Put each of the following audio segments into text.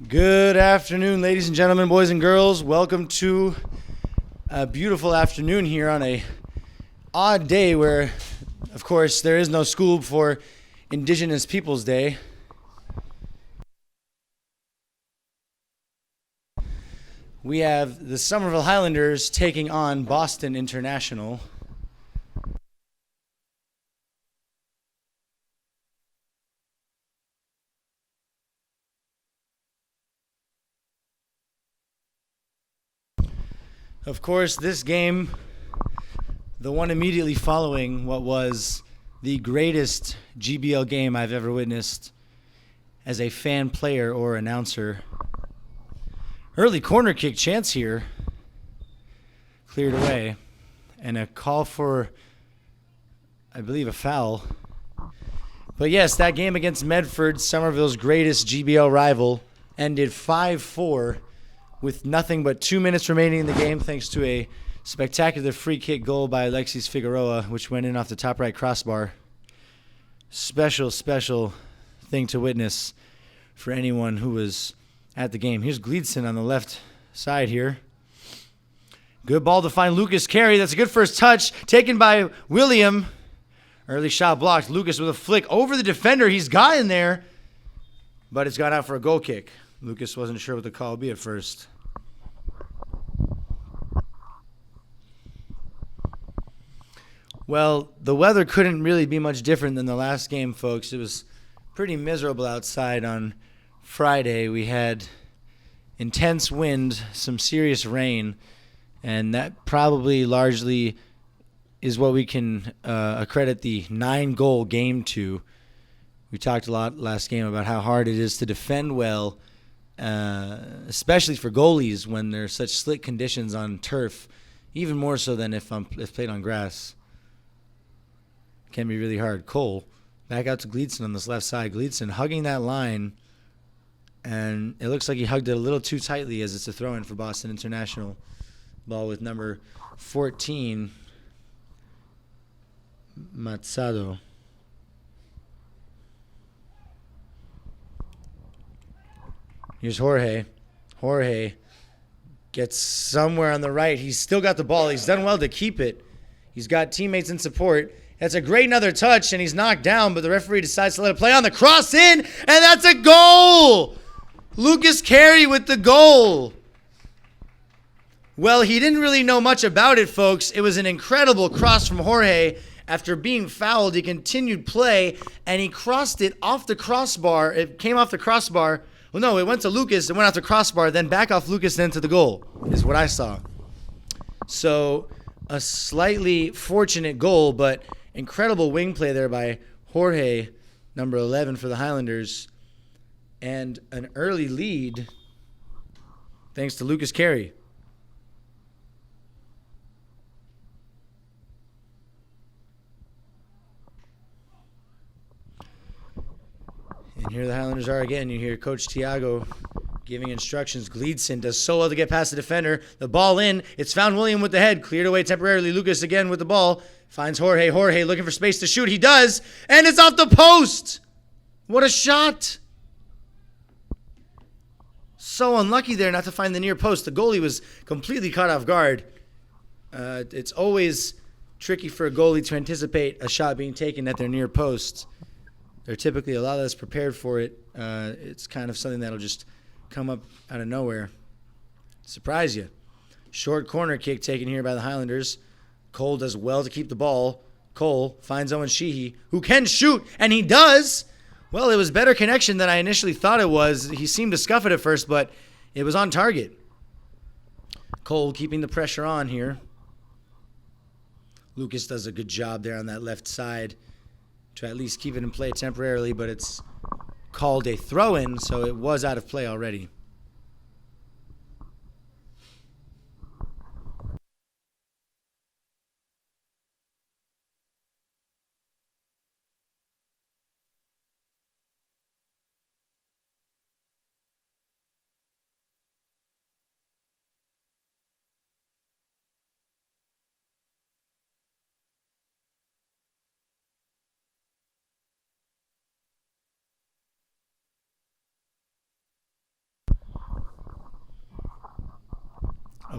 Good afternoon, ladies and gentlemen, boys and girls. Welcome to a beautiful afternoon here on a odd day where, of course, there is no school for Indigenous Peoples Day. We have the Somerville Highlanders taking on Boston International. Of course, this game, the one immediately following what was the greatest GBL game I've ever witnessed as a fan, player, or announcer. Early corner kick chance here. Cleared away. And a call for, I believe, a foul. But yes, that game against Medford, Somerville's greatest GBL rival, ended 5-4 with nothing but 2 minutes remaining in the game thanks to a spectacular free kick goal by Alexis, which went in off the top right crossbar. Special thing to witness for anyone who was at the game. Here's Gleedson on the left side here. Good ball to find Lucas Carey. That's a good first touch. Taken by William. Early shot blocked. Lucas with a flick over the defender. He's got in there, but it's gone out for a goal kick. Lucas wasn't sure what the call would be at first. Well, the weather couldn't really be much different than the last game, folks. It was pretty miserable outside on Friday. We had intense wind, some serious rain, and that probably largely is what we can accredit the 9-goal game to. We talked a lot last game about how hard it is to defend well, especially for goalies when there's such slick conditions on turf, even more so than if played on grass. Can be really hard. Cole back out to Gleedson on this left side. Gleedson hugging that line, and it looks like he hugged it a little too tightly as it's a throw-in for Boston International. Ball with number 14, Mazzado. Here's Jorge. Jorge gets somewhere on the right. He's still got the ball. He's done well to keep it. He's got teammates in support. That's a great another touch, and he's knocked down, but the referee decides to let it play on the cross in, and that's a goal! Lucas Carey with the goal. Well, he didn't really know much about it, folks. It was an incredible cross from Jorge. After being fouled, he continued play, and he crossed it off the crossbar. It came off the crossbar. Well, no, it went to Lucas, it went off the crossbar, then back off Lucas, then to the goal, is what I saw. So, a slightly fortunate goal, but incredible wing play there by Jorge, number 11 for the Highlanders, and an early lead thanks to Lucas Carey. And here the Highlanders are again. You hear Coach Tiago giving instructions. Gleedson does so well to get past the defender. The ball in. It's found William with the head. Cleared away temporarily. Lucas again with the ball. Finds Jorge. Jorge looking for space to shoot. He does. And it's off the post. What a shot. So unlucky there not to find the near post. The goalie was completely caught off guard. It's always tricky for a goalie to anticipate a shot being taken at their near post. They're typically a lot less prepared for it. It's kind of something that'll just come up out of nowhere. Surprise you. Short corner kick taken here by the Highlanders. Cole does well to keep the ball. Cole finds Owen Sheehy, who can shoot, and he does. Well, it was better connection than I initially thought it was. He seemed to scuff it at first, but it was on target. Cole keeping the pressure on here. Lucas does a good job there on that left side to at least keep it in play temporarily, but it's called a throw-in, so it was out of play already.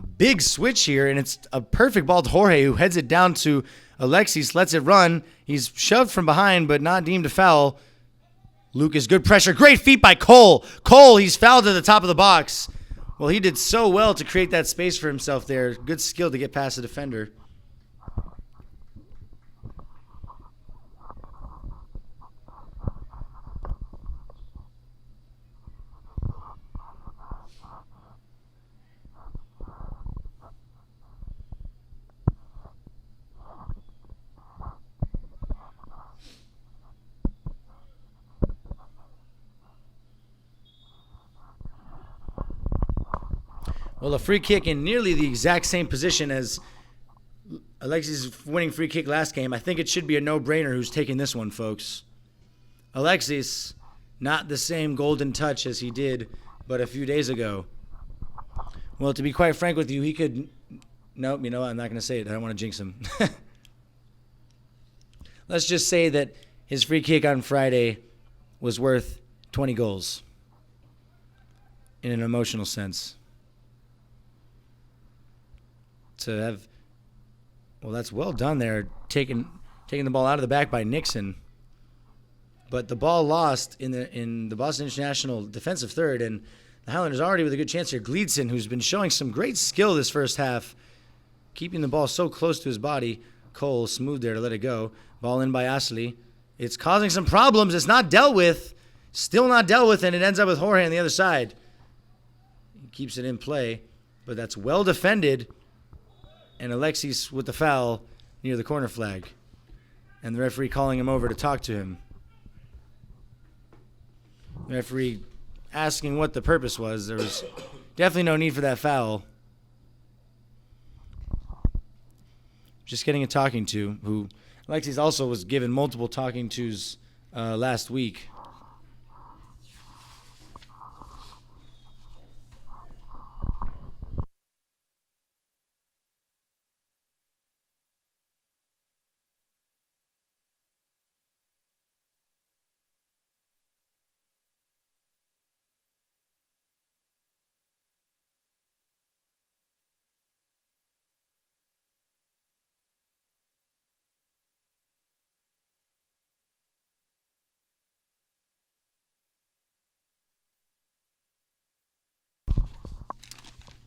a big switch here, and it's a perfect ball to Jorge, who heads it down to Alexis, lets it run. He's shoved from behind, but not deemed a foul. Lucas, good pressure. Great feet by Cole. Cole, he's fouled at the top of the box. Well, he did so well to create that space for himself there. Good skill to get past the defender. Well, a free kick in nearly the exact same position as Alexis' winning free kick last game. I think it should be a no-brainer who's taking this one, folks. Alexis, not the same golden touch as he did but a few days ago. Well, to be quite frank with you, he could... Nope, you know what? I'm not going to say it. I don't want to jinx him. Let's just say that his free kick on Friday was worth 20 goals in an emotional sense. To have, well, that's well done there, taking the ball out of the back by Nixon. But the ball lost in the Boston International defensive third, and the Highlanders already with a good chance here. Gleedson, who's been showing some great skill this first half, keeping the ball so close to his body. Cole smooth there to let it go. Ball in by Ashley. It's causing some problems. It's not dealt with. Still not dealt with, and it ends up with Jorge on the other side. He keeps it in play, but that's well defended. And Alexis with the foul near the corner flag. And the referee calling him over to talk to him. The referee asking what the purpose was. There was definitely no need for that foul. Just getting a talking to, who Alexis also was given multiple talking tos last week.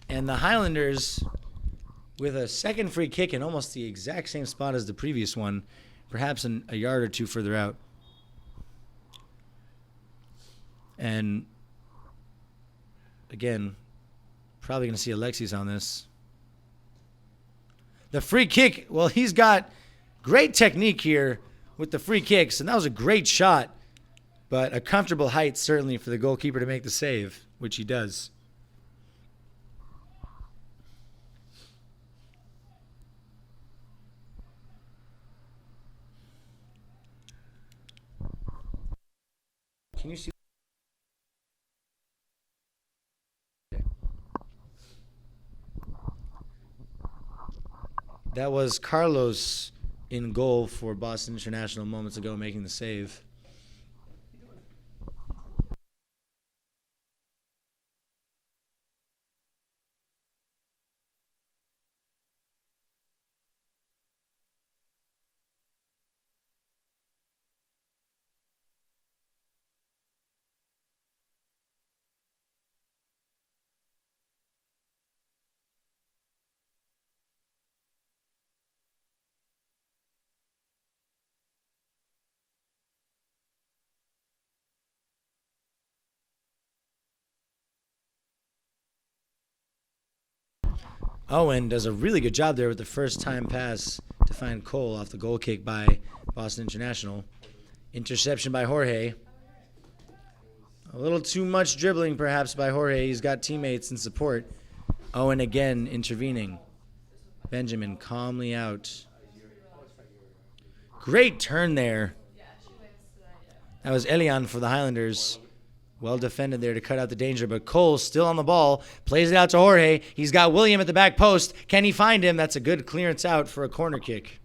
And the Highlanders, with a second free kick in almost the exact same spot as the previous one, perhaps a yard or two further out. And, again, probably going to see Alexis on this. The free kick, well, he's got great technique here with the free kicks, and that was a great shot, but a comfortable height certainly for the goalkeeper to make the save, which he does. Can you see? That was Carlos in goal for Boston International moments ago, making the save. Owen does a really good job there with the first time pass to find Cole off the goal kick by Boston International. Interception by Jorge. A little too much dribbling perhaps by Jorge. He's got teammates and support. Owen again intervening. Benjamin calmly out. Great turn there. That was Elian for the Highlanders. Well defended there to cut out the danger, but Cole still on the ball. Plays it out to Jorge. He's got William at the back post. Can he find him? That's a good clearance out for a corner kick.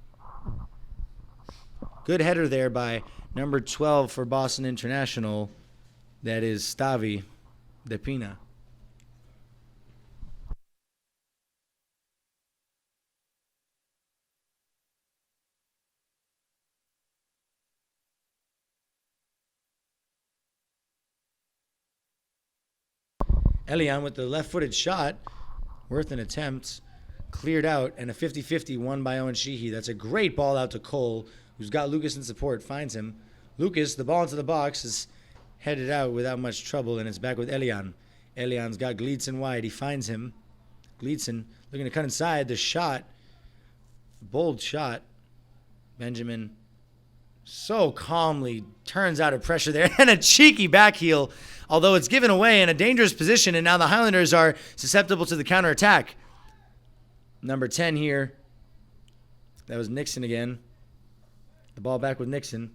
Good header there by number 12 for Boston International. That is Stavi De Pina. Elian with the left-footed shot. Worth an attempt. Cleared out, and a 50-50 won by Owen Sheehy. That's a great ball out to Cole, who's got Lucas in support, finds him. Lucas, the ball into the box, is headed out without much trouble, and it's back with Elian. Elian's got Gleedson wide. He finds him. Gleedson looking to cut inside. The shot, bold shot. Benjamin so calmly turns out of pressure there, and a cheeky back heel, although it's given away in a dangerous position, and now the Highlanders are susceptible to the counterattack. Number 10 here. That was Nixon again. The ball back with Nixon.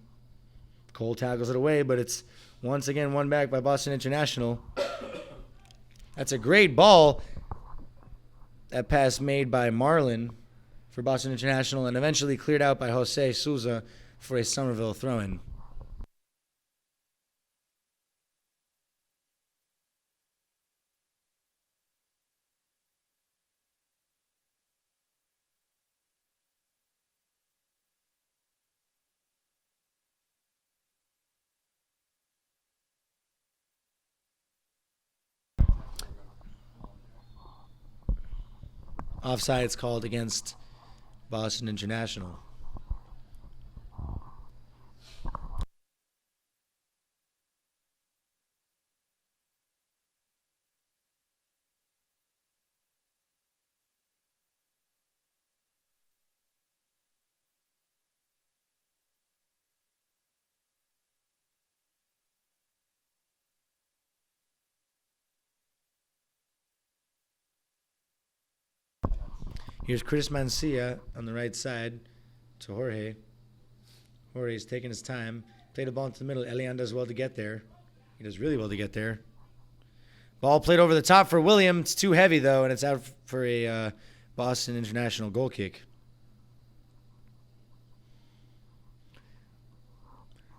Cole tackles it away, but it's once again won back by Boston International. That's a great ball. That pass made by Marlin for Boston International and eventually cleared out by Jose Souza for a Somerville throw-in. Offsides called against Boston International. Here's Chris Mancia on the right side to Jorge. Jorge's taking his time. Played the ball into the middle. Elian does well to get there. He does really well to get there. Ball played over the top for William. It's too heavy, though, and it's out for a Boston International goal kick.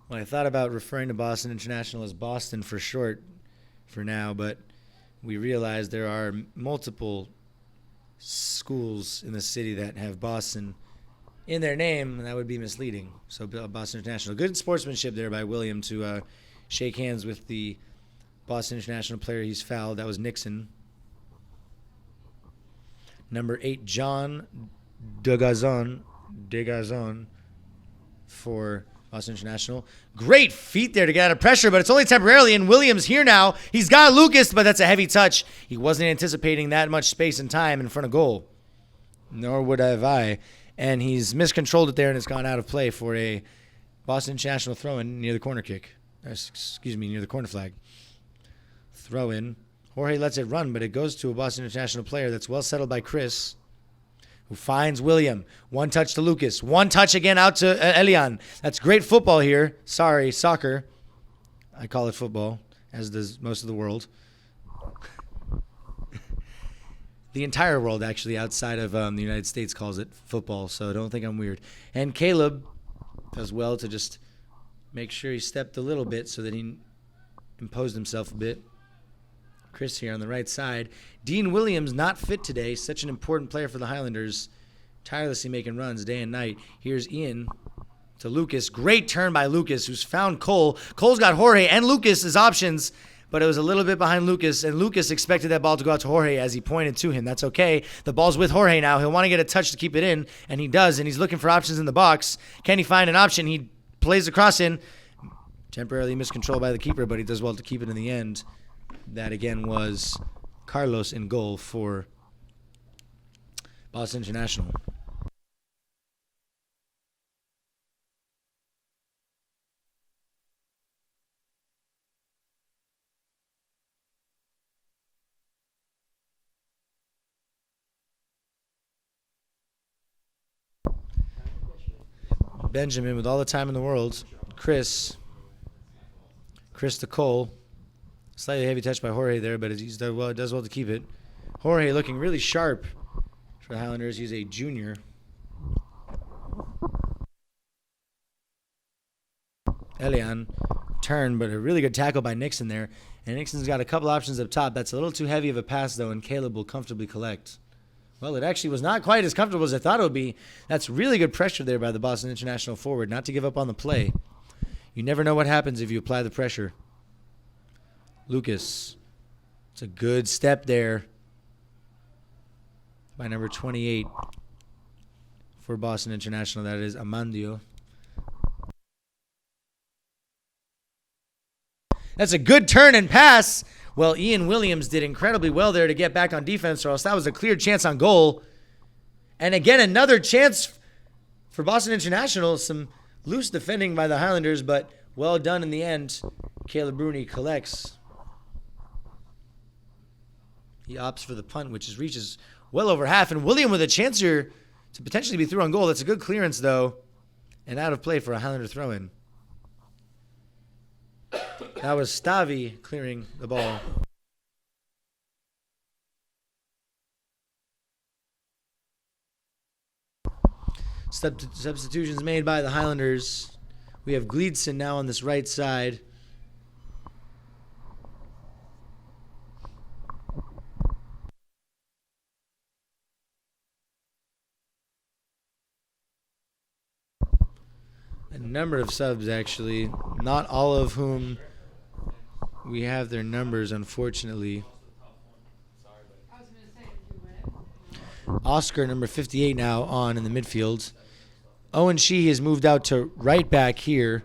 Well, I thought about referring to Boston International as Boston for short for now, but we realized there are multiple schools in the city that have Boston in their name, and that would be misleading. So Boston International. Good sportsmanship there by William to shake hands with the Boston International player he's fouled. That was Nixon. Number 8, John Degazon for Boston International. Great feet there to get out of pressure, but it's only temporarily, and Williams here now. He's got Lucas, but that's a heavy touch. He wasn't anticipating that much space and time in front of goal. Nor would have I. And he's miscontrolled it there, and it's gone out of play for a Boston International throw-in near the corner kick. Near the corner flag. Throw-in. Jorge lets it run, but it goes to a Boston International player that's well settled by Chris, who finds William. One touch to Lucas. One touch again out to Elian. That's great football here. Sorry, soccer. I call it football, as does most of the world. The entire world, actually, outside of the United States, calls it football, so don't think I'm weird. And Caleb does well to just make sure he stepped a little bit so that he imposed himself a bit. Chris here on the right side. Dean Williams not fit today. Such an important player for the Highlanders. Tirelessly making runs day and night. Here's Ian to Lucas. Great turn by Lucas, who's found Cole. Cole's got Jorge and Lucas as options, but it was a little bit behind Lucas, and Lucas expected that ball to go out to Jorge as he pointed to him. That's okay. The ball's with Jorge now. He'll want to get a touch to keep it in, and he does, and he's looking for options in the box. Can he find an option? He plays the cross in. Temporarily miscontrolled by the keeper, but he does well to keep it in the end. That, again, was Carlos in goal for Boston International. Benjamin with all the time in the world. Chris to Cole. Slightly heavy touch by Jorge there, but he does well to keep it. Jorge looking really sharp for the Highlanders. He's a junior. Elian turn, but a really good tackle by Nixon there. And Nixon's got a couple options up top. That's a little too heavy of a pass, though, and Caleb will comfortably collect. Well, it actually was not quite as comfortable as I thought it would be. That's really good pressure there by the Boston International forward, not to give up on the play. You never know what happens if you apply the pressure. Lucas It's a good step there by number 28 for Boston International. That is Amandio. That's a good turn and pass. Well, Ian Williams did incredibly well there to get back on defense, or else that was a clear chance on goal. And again, another chance for Boston International. Some loose defending by the Highlanders, but well done in the end. Caleb Bruni collects. He opts for the punt, which reaches well over half. And William with a chance here to potentially be through on goal. That's a good clearance, though. And out of play for a Highlander throw-in. That was Stavi clearing the ball. Substitutions made by the Highlanders. We have Gleedson now on this right side. A number of subs, actually. Not all of whom we have their numbers, unfortunately. Oscar, number 58 now on in the midfield. Owen Sheehy has moved out to right back here.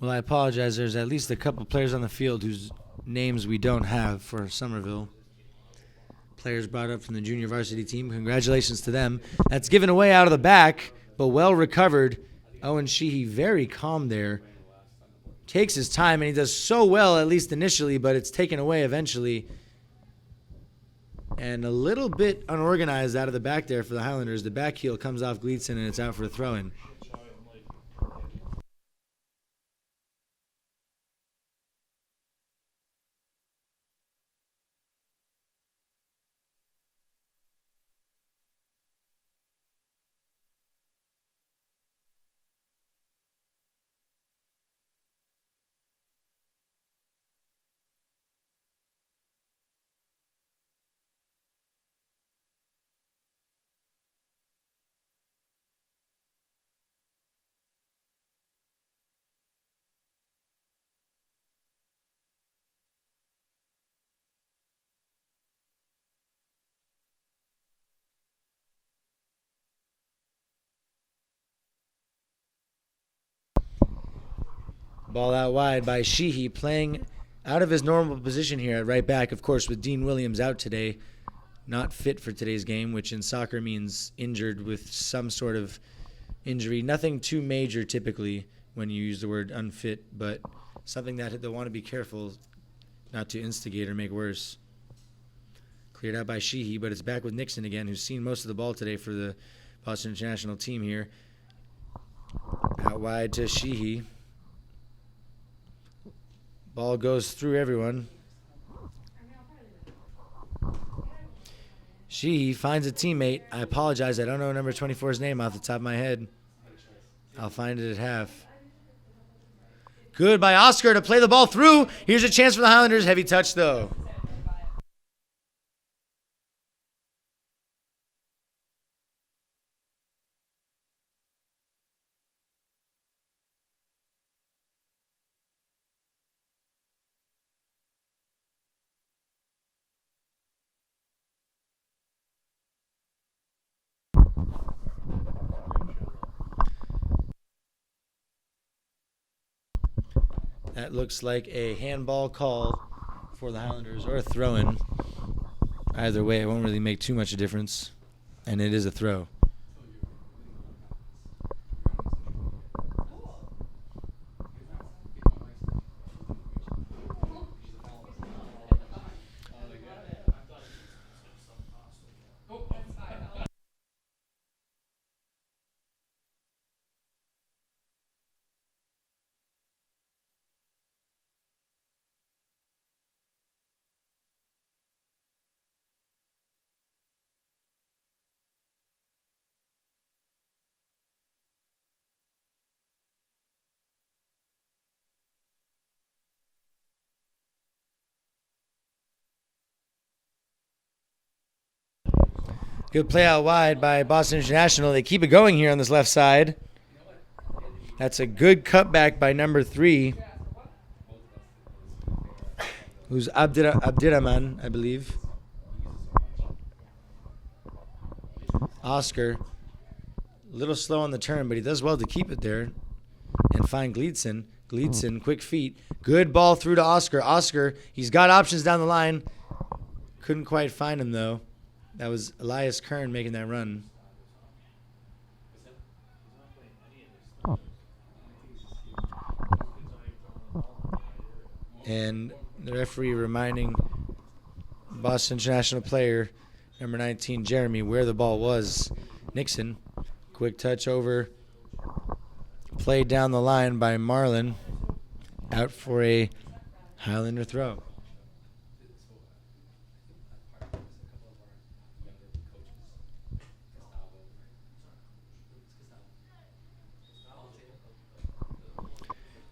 Well, I apologize. There's at least a couple players on the field whose names we don't have for Somerville. Players brought up from the junior varsity team. Congratulations to them. That's given away out of the back, but well recovered. Owen Sheehy very calm there. Takes his time, and he does so well, at least initially, but it's taken away eventually. And a little bit unorganized out of the back there for the Highlanders. The back heel comes off Gleedson, and it's out for a throw-in. Ball out wide by Sheehy, playing out of his normal position here at right back, of course, with Dean Williams out today. Not fit for today's game, which in soccer means injured with some sort of injury. Nothing too major typically when you use the word unfit, but something that they'll want to be careful not to instigate or make worse. Cleared out by Sheehy, but it's back with Nixon again, who's seen most of the ball today for the Boston International team here. Out wide to Sheehy. Ball goes through everyone. Sheehy finds a teammate. I apologize. I don't know number 24's name off the top of my head. I'll find it at half. Good by Oscar to play the ball through. Here's a chance for the Highlanders. Heavy touch, though. That looks like a handball call for the Highlanders, or a throw-in. Either way, it won't really make too much a difference, and it is a throw. Good play out wide by Boston International. They keep it going here on this left side. That's a good cutback by number 3, who's Abdirahman, I believe. Oscar, a little slow on the turn, but he does well to keep it there and find Gleedson. Gleedson, quick feet. Good ball through to Oscar. Oscar, he's got options down the line. Couldn't quite find him, though. That was Elias Kern making that run. And the referee reminding Boston International player, number 19, Jeremy, where the ball was. Nixon, quick touch over. Played down the line by Marlin. Out for a Highlander throw.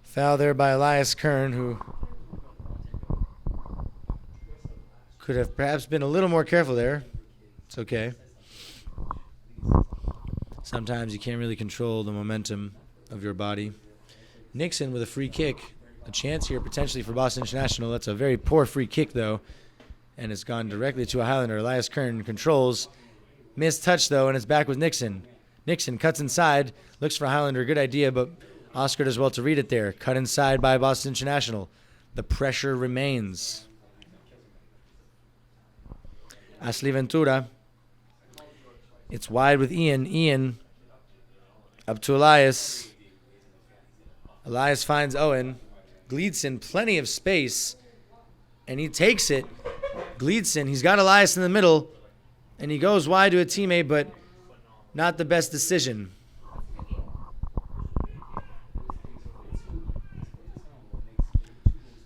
Foul there by Elias Kern, who could have perhaps been a little more careful there. It's okay. Sometimes you can't really control the momentum of your body. Nixon with a free kick. A chance here potentially for Boston International. That's a very poor free kick, though. And it's gone directly to a Highlander. Elias Kern controls. Missed touch, though, and it's back with Nixon. Nixon cuts inside. Looks for Highlander. Good idea, but Oscar does well to read it there. Cut inside by Boston International. The pressure remains. Ashley Ventura. It's wide with Ian. Ian up to Elias. Elias finds Owen. Gleedson, plenty of space, and he takes it. Gleedson, he's got Elias in the middle, and he goes wide to a teammate, but not the best decision.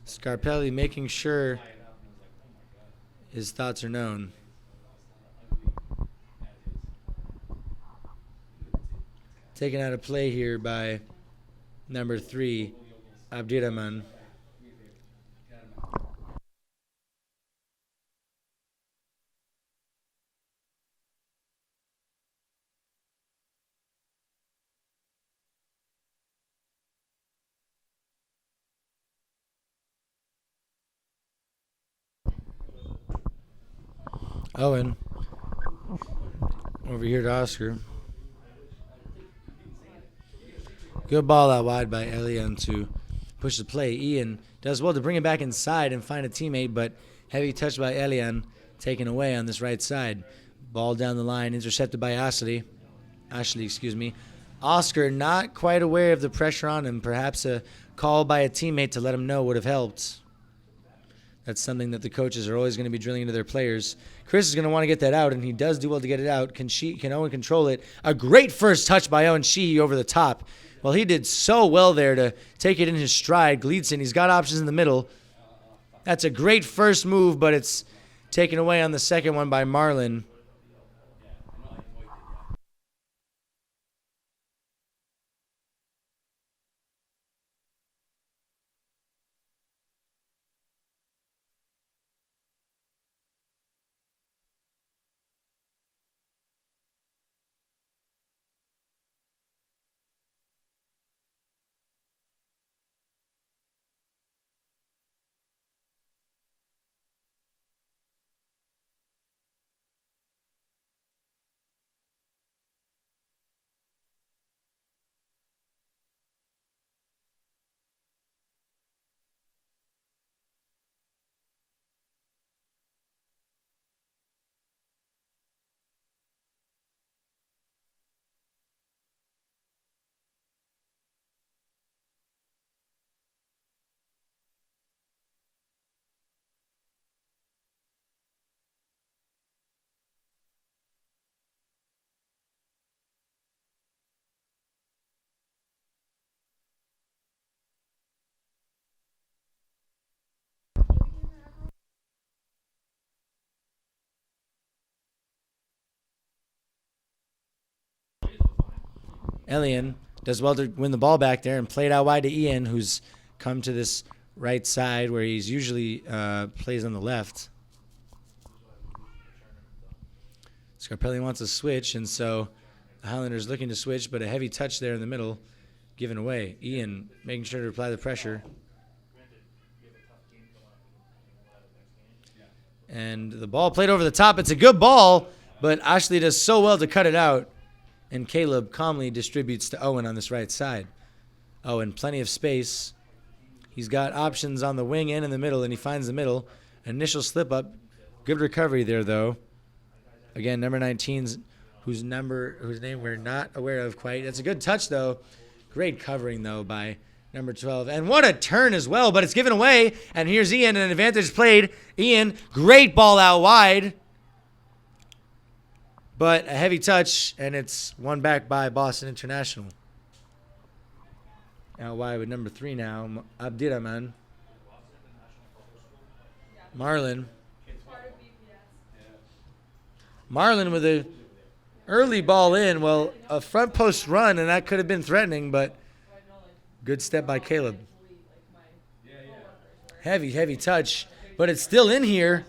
Scarpelli making sure his thoughts are known. Taken out of play here by number 3, Abdirahman. Owen over here to Oscar. Good ball out wide by Elian to push the play. Ian does well to bring it back inside and find a teammate, but heavy touch by Elian taken away on this right side. Ball down the line, intercepted by Ashley, Oscar not quite aware of the pressure on him. Perhaps a call by a teammate to let him know would have helped. That's something that the coaches are always going to be drilling into their players. Chris is going to want to get that out, and he does do well to get it out. Can Owen control it? A great first touch by Owen Sheehy over the top. Well, he did so well there to take it in his stride. Gleedson, he's got options in the middle. That's a great first move, but it's taken away on the second one by Marlin. Elian does well to win the ball back there and play it out wide to Ian, who's come to this right side where he's usually plays on the left. Scarpelli wants a switch, and so the Highlanders looking to switch, but a heavy touch there in the middle, given away. Ian making sure to apply the pressure. And the ball played over the top. It's a good ball, but Ashley does so well to cut it out. And Caleb calmly distributes to Owen on this right side. Owen, plenty of space. He's got options on the wing and in the middle, and he finds the middle. Initial slip up. Good recovery there, though. Again, number 19's whose name we're not aware of quite. That's a good touch, though. Great covering, though, by number 12. And what a turn as well, but it's given away. And here's Ian, an advantage played. Ian, great ball out wide. But a heavy touch, and it's won back by Boston International. Out wide with number 3 now, Abdirahman. Marlon. Marlon with a early ball in. Well, a front post run, and that could have been threatening, but good step by Caleb. Heavy touch, but it's still in here,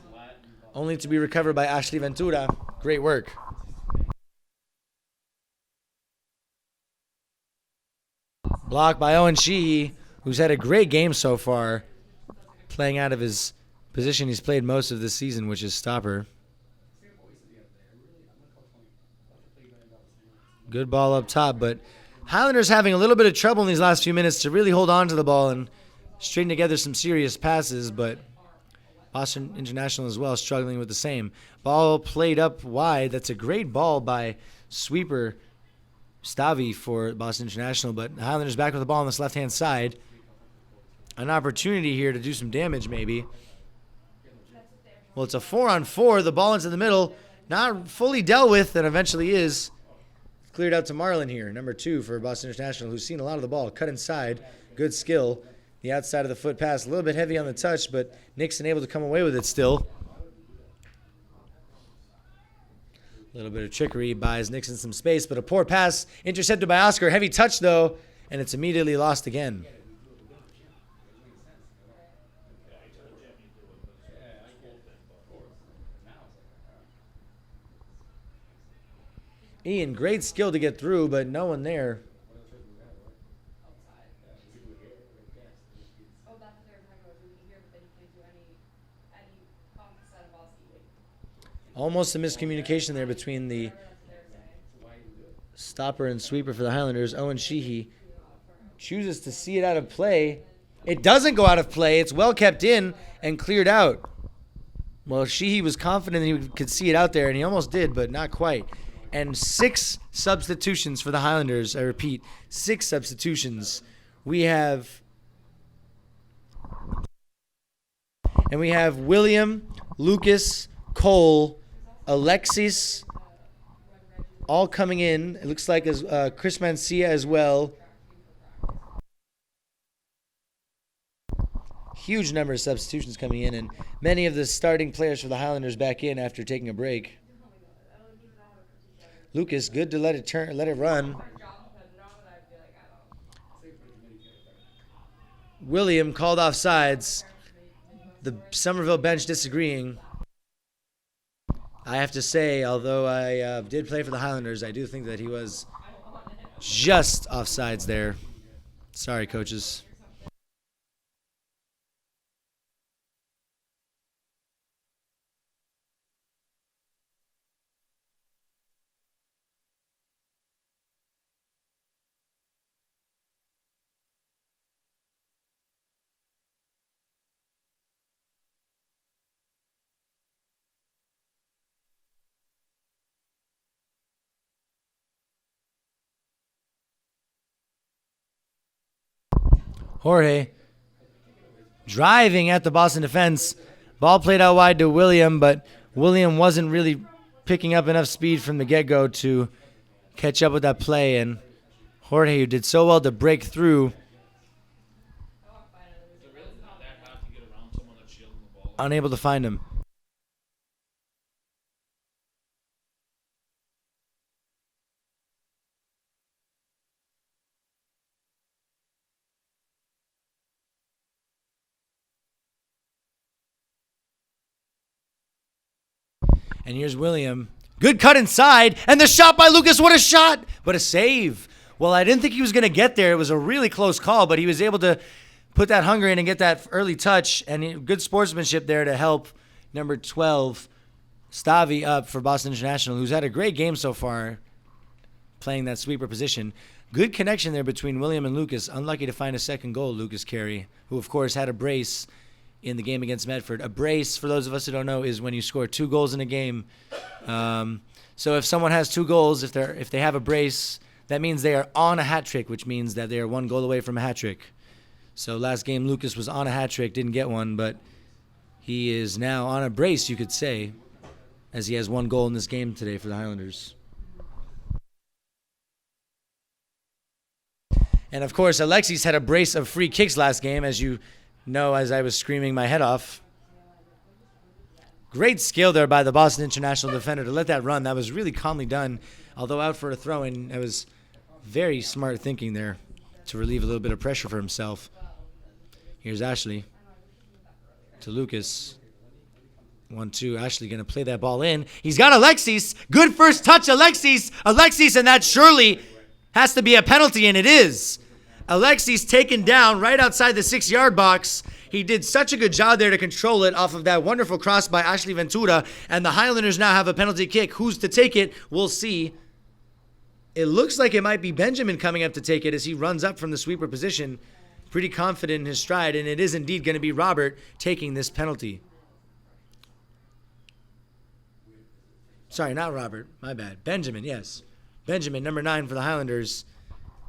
only to be recovered by Ashley Ventura. Great work. Blocked by Owen Sheehy, who's had a great game so far, playing out of his position he's played most of this season, which is stopper. Good ball up top, but Highlanders having a little bit of trouble in these last few minutes to really hold on to the ball and string together some serious passes, but Boston International as well struggling with the same. Ball played up wide. That's a great ball by sweeper Stavi for Boston International, but the Highlanders back with the ball on this left-hand side. An opportunity here to do some damage maybe. Well, it's a 4-on-4. The ball into the middle. Not fully dealt with, and eventually is. Cleared out to Marlon here, number 2 for Boston International, who's seen a lot of the ball. Cut inside. Good skill. The outside of the foot pass. A little bit heavy on the touch, but Nixon able to come away with it still. A little bit of trickery buys Nixon some space, but a poor pass intercepted by Oscar. Heavy touch, though, and it's immediately lost again. Ian, great skill to get through, but no one there. Almost a miscommunication there between the stopper and sweeper for the Highlanders. Owen Sheehy chooses to see it out of play. It doesn't go out of play. It's well kept in and cleared out. Well, Sheehy was confident he could see it out there, and he almost did, but not quite. And 6 substitutions for the Highlanders. I repeat, 6 substitutions. We have William, Lucas, Cole, Alexis, all coming in. It looks like as Chris Mancia as well. Huge number of substitutions coming in, and many of the starting players for the Highlanders back in after taking a break. Lucas, good to let it run. William called off sides. The Somerville bench disagreeing. I have to say, although I did play for the Highlanders, I do think that he was just offsides there. Sorry, coaches. Jorge driving at the Boston defense. Ball played out wide to William, but William wasn't really picking up enough speed from the get-go to catch up with that play. And Jorge, who did so well to break through, unable to find him. And here's William. Good cut inside, and the shot by Lucas. What a shot, but a save. Well, I didn't think he was going to get there. It was a really close call, but he was able to put that hunger in and get that early touch, and good sportsmanship there to help number 12, Stavi, up for Boston International, who's had a great game so far playing that sweeper position. Good connection there between William and Lucas. Unlucky to find a second goal, Lucas Carey, who, of course, had a brace in the game against Medford. A brace, for those of us who don't know, is when you score 2 goals in a game. So if someone has 2 goals, if they have a brace, that means they are on a hat trick, which means that they are 1 goal away from a hat trick. So last game, Lucas was on a hat trick, didn't get one, but he is now on a brace, you could say, as he has 1 goal in this game today for the Highlanders. And, of course, Alexis had a brace of free kicks last game, as you know, as I was screaming my head off. Great skill there by the Boston International defender to let that run. That was really calmly done, although out for a throw-in. It was very smart thinking there to relieve a little bit of pressure for himself. Here's Ashley to Lucas. 1-2. Ashley going to play that ball in. He's got Alexis. Good first touch, Alexis. Alexis, and that surely has to be a penalty, and it is. Alexis taken down right outside the 6-yard box. He did such a good job there to control it off of that wonderful cross by Ashley Ventura, and the Highlanders now have a penalty kick. Who's to take it? We'll see. It looks like it might be Benjamin coming up to take it as he runs up from the sweeper position. Pretty confident in his stride, and it is indeed going to be Robert taking this penalty. Sorry, not Robert. My bad. Benjamin, yes. Benjamin, number 9 for the Highlanders,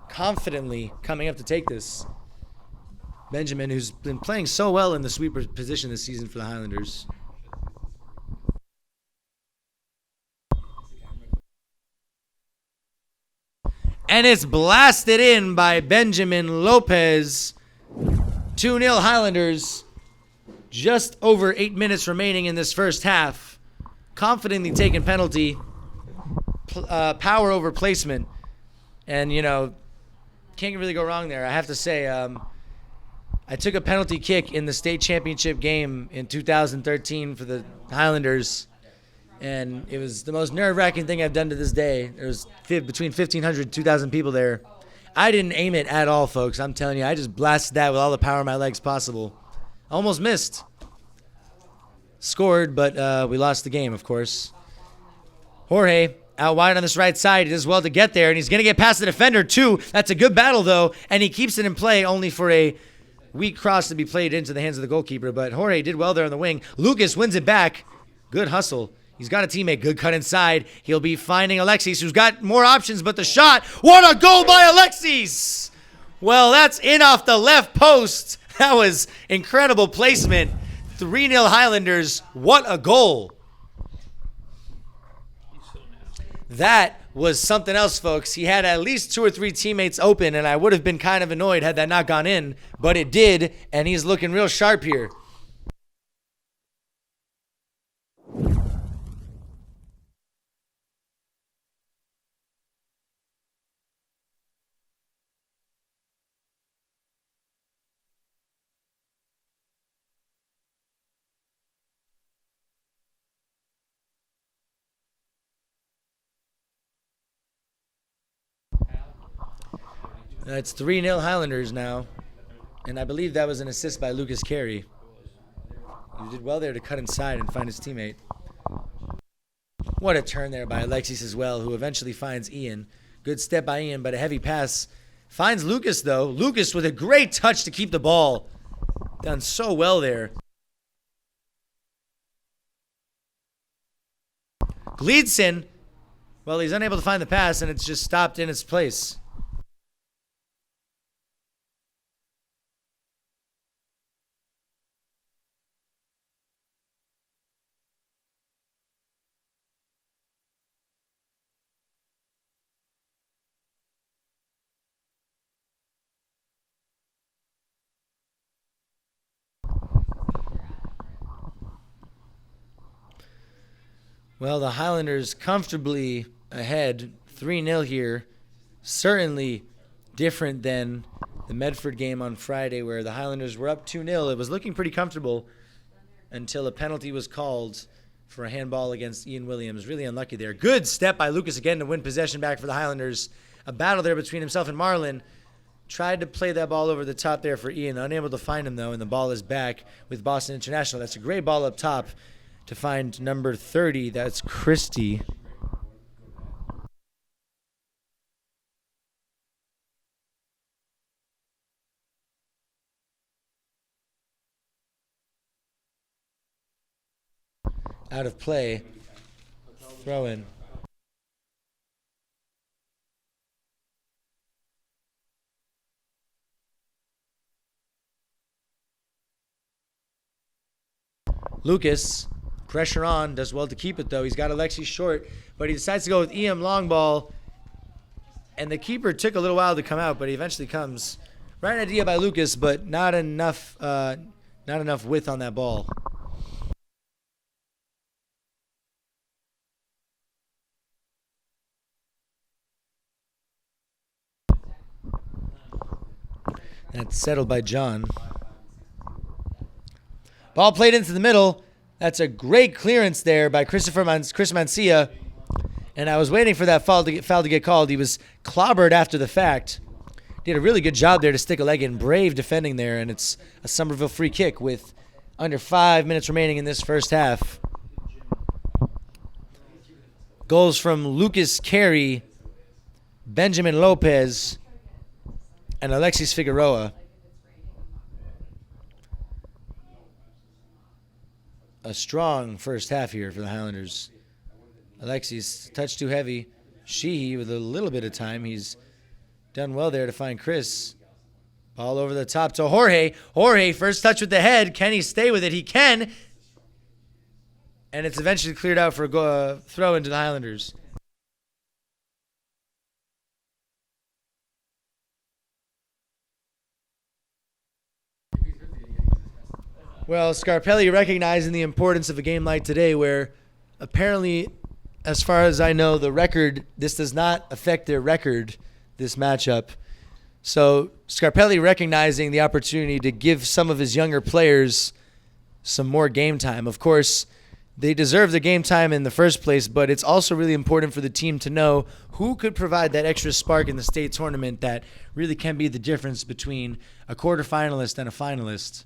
confidently coming up to take this. Benjamin, who's been playing so well in the sweeper position this season for the Highlanders. And it's blasted in by Benjamin Lopez. 2-0 Highlanders. Just over 8 minutes remaining in this first half. Confidently taking penalty. Power over placement. And, you know, can't really go wrong there. I have to say, I took a penalty kick in the state championship game in 2013 for the Highlanders. And it was the most nerve-wracking thing I've done to this day. There was between 1,500 and 2,000 people there. I didn't aim it at all, folks. I'm telling you, I just blasted that with all the power in my legs possible. Almost missed. Scored, but we lost the game, of course. Jorge out wide on this right side. He does well to get there, and he's going to get past the defender, too. That's a good battle, though, and he keeps it in play only for a weak cross to be played into the hands of the goalkeeper. But Jorge did well there on the wing. Lucas wins it back. Good hustle. He's got a teammate. Good cut inside. He'll be finding Alexis, who's got more options, but the shot. What a goal by Alexis! Well, that's in off the left post. That was incredible placement. 3-0 Highlanders. What a goal. That was something else, folks. He had at least 2 or 3 teammates open, and I would have been kind of annoyed had that not gone in, but it did, and he's looking real sharp here. It's 3-0 Highlanders now. And I believe that was an assist by Lucas Carey. He did well there to cut inside and find his teammate. What a turn there by Alexis as well, who eventually finds Ian. Good step by Ian, but a heavy pass. Finds Lucas, though. Lucas with a great touch to keep the ball. Done so well there. Gleedson. Well, he's unable to find the pass, and it's just stopped in its place. Well, the Highlanders comfortably ahead, 3-0 here. Certainly different than the Medford game on Friday where the Highlanders were up 2-0. It was looking pretty comfortable until a penalty was called for a handball against Ian Williams. Really unlucky there. Good step by Lucas again to win possession back for the Highlanders. A battle there between himself and Marlon. Tried to play that ball over the top there for Ian. Unable to find him, though, and the ball is back with Boston International. That's a great ball up top to find number 30. That's Christie. Out of play. Throw in. Lucas, pressure on, does well to keep it though. He's got Alexis short, but he decides to go with EM long ball. And the keeper took a little while to come out, but he eventually comes. Right idea by Lucas, but not enough width on that ball. That's settled by John. Ball played into the middle. That's a great clearance there by Chris Mancia. And I was waiting for that foul to get called. He was clobbered after the fact. Did a really good job there to stick a leg in. Brave defending there, and it's a Somerville free kick with under 5 minutes remaining in this first half. Goals from Lucas Carey, Benjamin Lopez, and Alexis Figueroa. A strong first half here for the Highlanders. Alexis, touch too heavy. Sheehy with a little bit of time. He's done well there to find Chris. Ball over the top to Jorge. Jorge, first touch with the head. Can he stay with it? He can. And it's eventually cleared out for a throw into the Highlanders. Well, Scarpelli recognizing the importance of a game like today where apparently, as far as I know, this does not affect their record, this matchup. So Scarpelli recognizing the opportunity to give some of his younger players some more game time. Of course, they deserve the game time in the first place, but it's also really important for the team to know who could provide that extra spark in the state tournament that really can be the difference between a quarterfinalist and a finalist.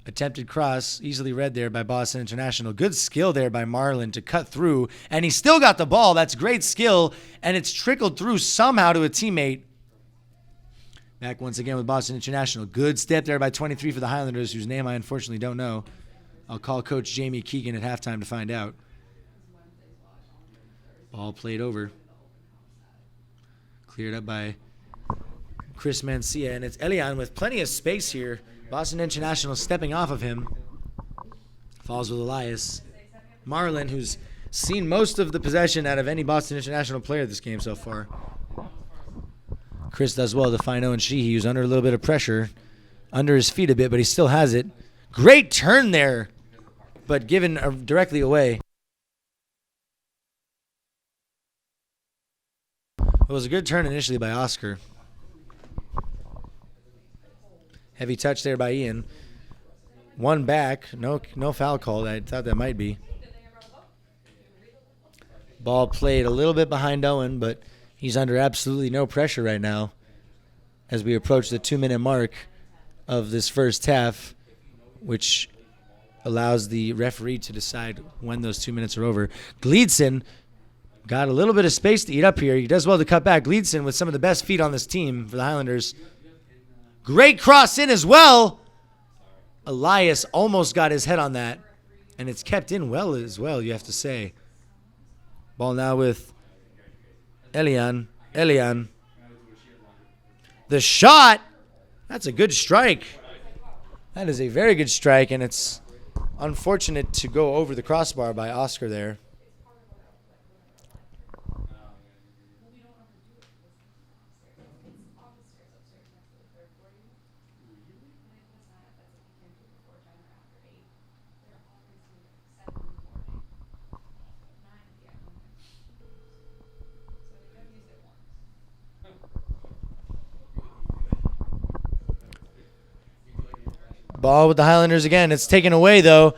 Attempted cross, easily read there by Boston International. Good skill there by Marlon to cut through, and he still got the ball. That's great skill, and it's trickled through somehow to a teammate. Back once again with Boston International. Good step there by 23 for the Highlanders, whose name I unfortunately don't know. I'll call Coach Jamie Keegan at halftime to find out. Ball played over. Cleared up by Chris Mancia, and it's Elian with plenty of space here. Boston International stepping off of him. Falls with Elias. Marlon, who's seen most of the possession out of any Boston International player this game so far. Chris does well to find Owen Sheehy, who's under a little bit of pressure. Under his feet a bit, but he still has it. Great turn there, but given directly away. It was a good turn initially by Oscar. Heavy touch there by Ian. One back. No foul called. I thought that might be. Ball played a little bit behind Owen, but he's under absolutely no pressure right now as we approach the 2-minute mark of this first half, which allows the referee to decide when those 2 minutes are over. Gleedson got a little bit of space to eat up here. He does well to cut back. Gleedson with some of the best feet on this team for the Highlanders. Great cross in as well. Elias almost got his head on that, and it's kept in well as well, you have to say. Ball now with Elian. The shot. That's a good strike. That is a very good strike, and it's unfortunate to go over the crossbar by Oscar there. Ball with the Highlanders again. It's taken away, though.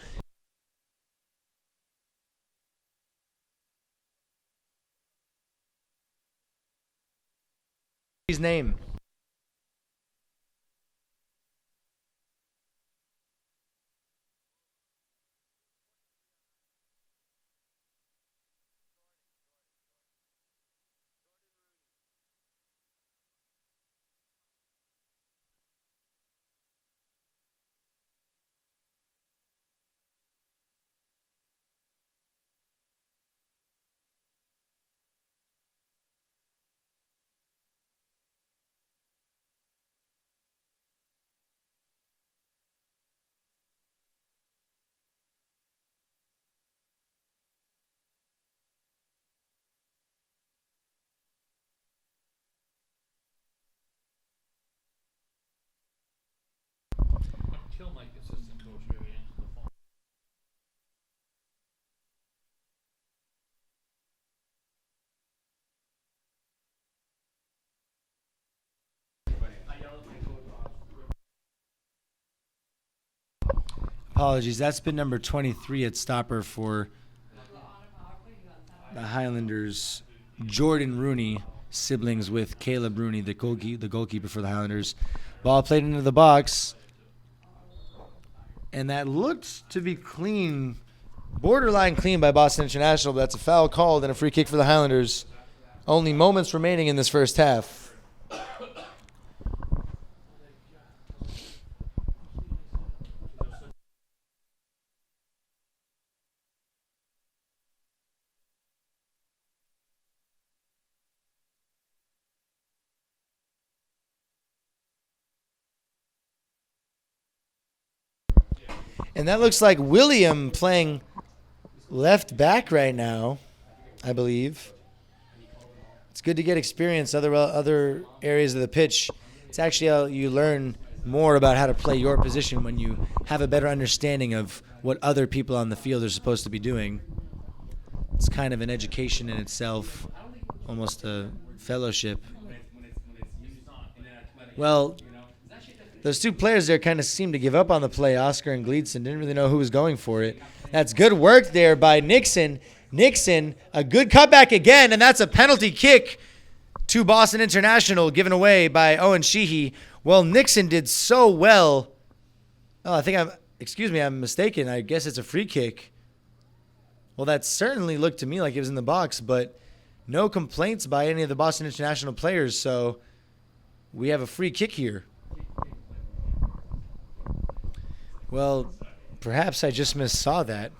his name. Until my assistant coach really answered the phone. Apologies. That's been number 23 at stopper for the Highlanders. Jordan Rooney, siblings with Caleb Rooney, the goalkeeper for the Highlanders. Ball played into the box. And that looked to be clean, borderline clean by Boston International, but that's a foul called and a free kick for the Highlanders. Only moments remaining in this first half. And that looks like William playing left back right now, I believe. It's good to get experience other areas of the pitch. It's actually how you learn more about how to play your position when you have a better understanding of what other people on the field are supposed to be doing. It's kind of an education in itself, almost a fellowship. Well, those two players there kind of seemed to give up on the play. Oscar and Gleedson didn't really know who was going for it. That's good work there by Nixon. Nixon, a good cutback again, and that's a penalty kick to Boston International given away by Owen Sheehy. Well, Nixon did so well. Oh, I'm mistaken. I guess it's a free kick. Well, that certainly looked to me like it was in the box, but no complaints by any of the Boston International players, so we have a free kick here. Well, perhaps I just missaw that.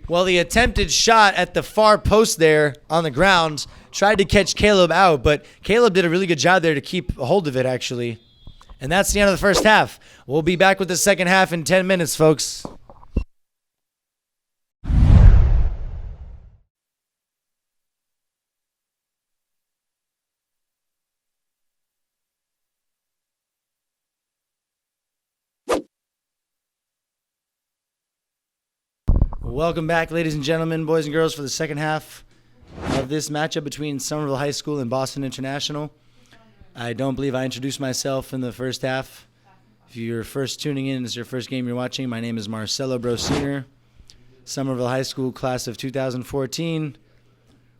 Well, the attempted shot at the far post there on the ground tried to catch Caleb out, but Caleb did a really good job there to keep a hold of it, actually. And that's the end of the first half. We'll be back with the second half in 10 minutes, folks. Welcome back, ladies and gentlemen, boys and girls, for the second half of this matchup between Somerville High School and Boston International. I don't believe I introduced myself in the first half. If you're first tuning in, this is your first game you're watching, my name is Marcelo Brosiner, Somerville High School class of 2014,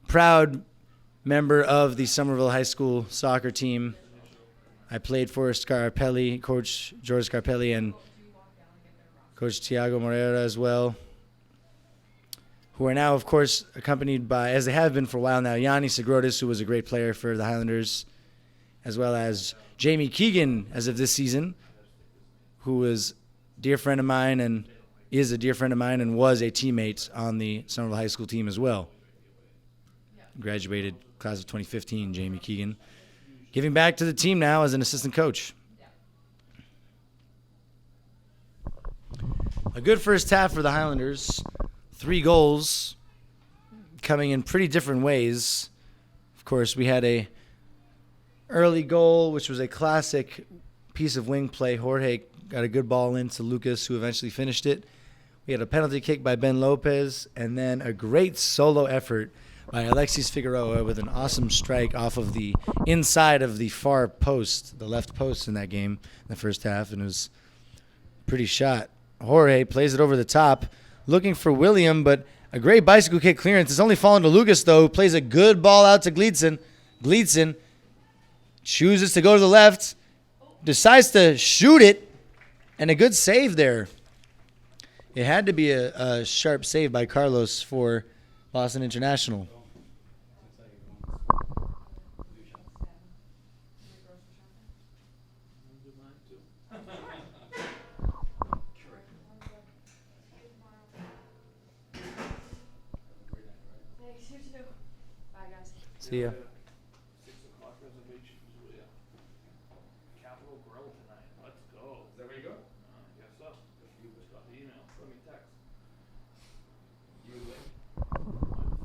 proud member of the Somerville High School soccer team. I played for Scarpelli, Coach George Scarpelli, and Coach Tiago Moreira as well, who are now, of course, accompanied by, as they have been for a while now, Yanni Segrotis, who was a great player for the Highlanders, as well as Jamie Keegan, as of this season, who was a dear friend of mine and is a dear friend of mine and was a teammate on the Somerville High School team as well. Graduated class of 2015, Jamie Keegan. Giving back to the team now as an assistant coach. A good first half for the Highlanders. 3 goals coming in pretty different ways. Of course, we had a early goal, which was a classic piece of wing play. Jorge got a good ball into Lucas, who eventually finished it. We had a penalty kick by Ben Lopez, and then a great solo effort by Alexis Figueroa with an awesome strike off of the inside of the far post, the left post in that game in the first half, and it was a pretty shot. Jorge plays it over the top, looking for William, but a great bicycle kick clearance. It's only fallen to Lucas, though, who plays a good ball out to Gleedson. Gleedson chooses to go to the left, decides to shoot it, and a good save there. It had to be a sharp save by Carlos for Boston International. See ya. 6 o'clock reservations. Yeah. Capital Grill tonight. Let's go. Is that where you go? I guess so. You just got the email. Let me text. You would win.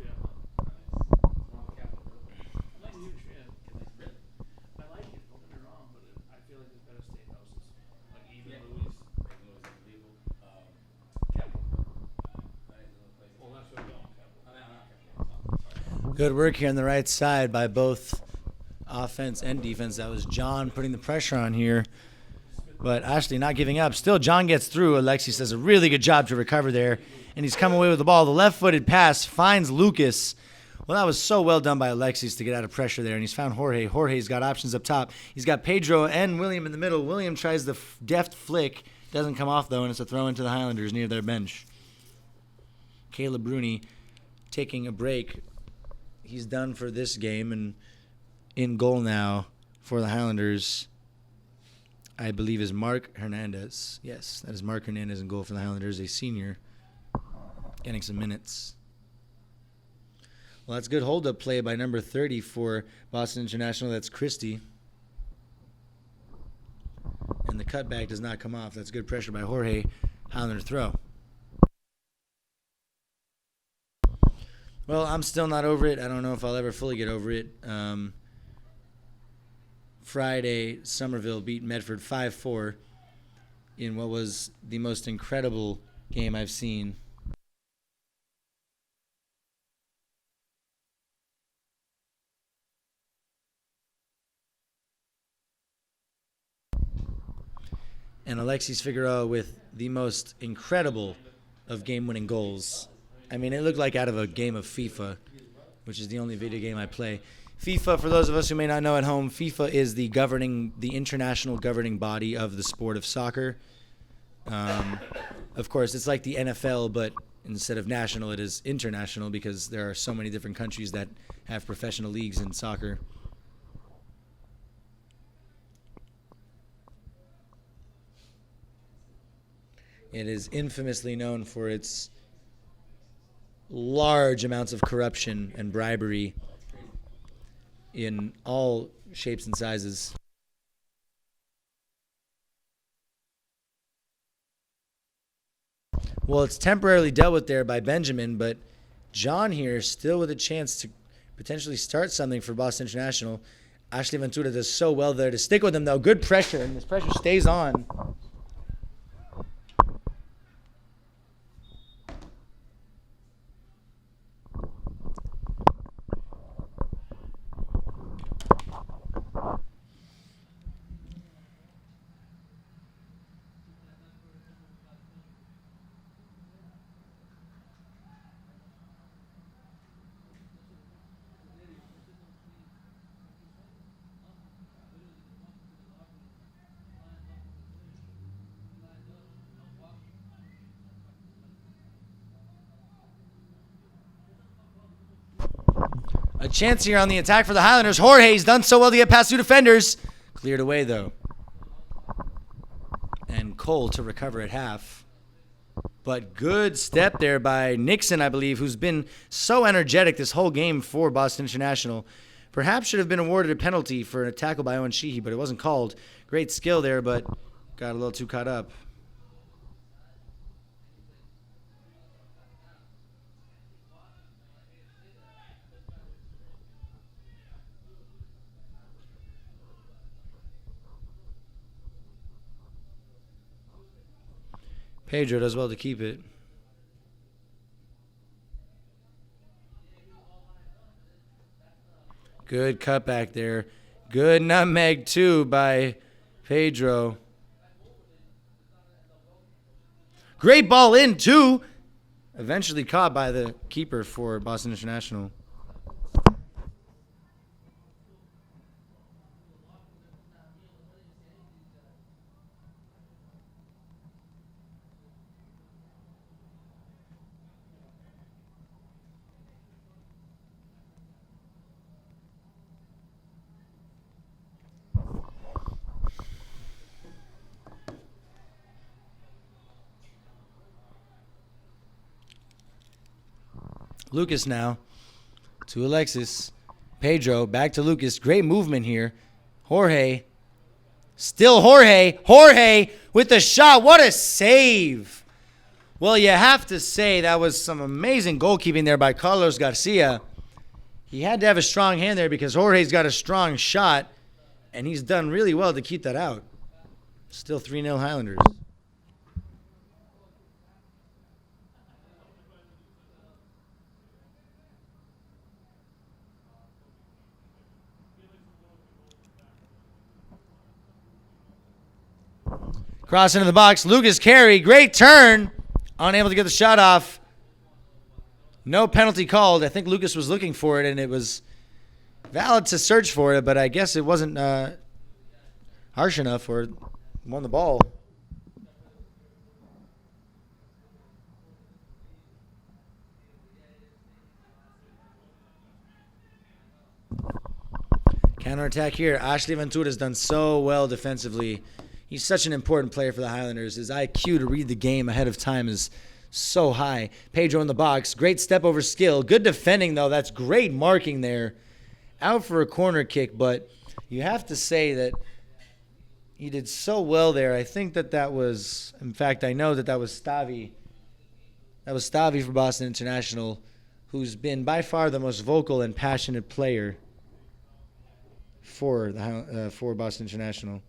Yeah. Small capital. I'm not a huge fan. I like it. Don't get me wrong, but I feel like there's better steakhouses. Like even Yeah. Louis. Unbelievable. Capital. That is another place. Well, that's what I'm going. Oh, no, not capital. Sorry. Good work here on the right side by both offense and defense. That was John putting the pressure on here, but Ashley not giving up. Still, John gets through. Alexis does a really good job to recover there, and he's come away with the ball. The left-footed pass finds Lucas. Well, that was so well done by Alexis to get out of pressure there, and he's found Jorge. Jorge's got options up top. He's got Pedro and William in the middle. William tries the deft flick. Doesn't come off, though, and it's a throw into the Highlanders near their bench. Caleb Bruni taking a break. He's done for this game, and in goal now for the Highlanders, I believe, is Mark Hernandez. Yes, that is Mark Hernandez in goal for the Highlanders, a senior, getting some minutes. Well, that's good hold-up play by number 30 for Boston International. That's Christie. And the cutback does not come off. That's good pressure by Jorge. Highlander throw. Well, I'm still not over it. I don't know if I'll ever fully get over it. Friday, Somerville beat Medford 5-4 in what was the most incredible game I've seen. And Alexis Figueroa with the most incredible of game-winning goals. I mean, it looked like out of a game of FIFA, which is the only video game I play. FIFA, for those of us who may not know at home, FIFA is the international governing body of the sport of soccer. Of course, it's like the NFL, but instead of national, it is international because there are so many different countries that have professional leagues in soccer. It is infamously known for its large amounts of corruption and bribery in all shapes and sizes. Well, it's temporarily dealt with there by Benjamin, but John here still with a chance to potentially start something for Boston International. Ashley Ventura does so well there to stick with him, though. Good pressure, and this pressure stays on. A chance here on the attack for the Highlanders. Jorge's done so well to get past two defenders. Cleared away, though. And Cole to recover at half. But good step there by Nixon, I believe, who's been so energetic this whole game for Boston International. Perhaps should have been awarded a penalty for a tackle by Owen Sheehy, but it wasn't called. Great skill there, but got a little too caught up. Pedro does well to keep it. Good cutback there. Good nutmeg, too, by Pedro. Great ball in, too. Eventually caught by the keeper for Boston International. Lucas now to Alexis. Pedro back to Lucas. Great movement here. Jorge. Still Jorge. Jorge with the shot. What a save. Well, you have to say that was some amazing goalkeeping there by Carlos Garcia. He had to have a strong hand there because Jorge's got a strong shot, and he's done really well to keep that out. Still 3-0 Highlanders. Cross into the box. Lucas Carey. Great turn. Unable to get the shot off. No penalty called. I think Lucas was looking for it, and it was valid to search for it, but I guess it wasn't harsh enough or won the ball. Counterattack here. Ashley Ventura has done so well defensively. He's such an important player for the Highlanders. His IQ to read the game ahead of time is so high. Pedro in the box. Great step over skill. Good defending, though. That's great marking there. Out for a corner kick, but you have to say that he did so well there. I think that was, in fact, I know that was Stavi. That was Stavi for Boston International, who's been by far the most vocal and passionate player for Boston International.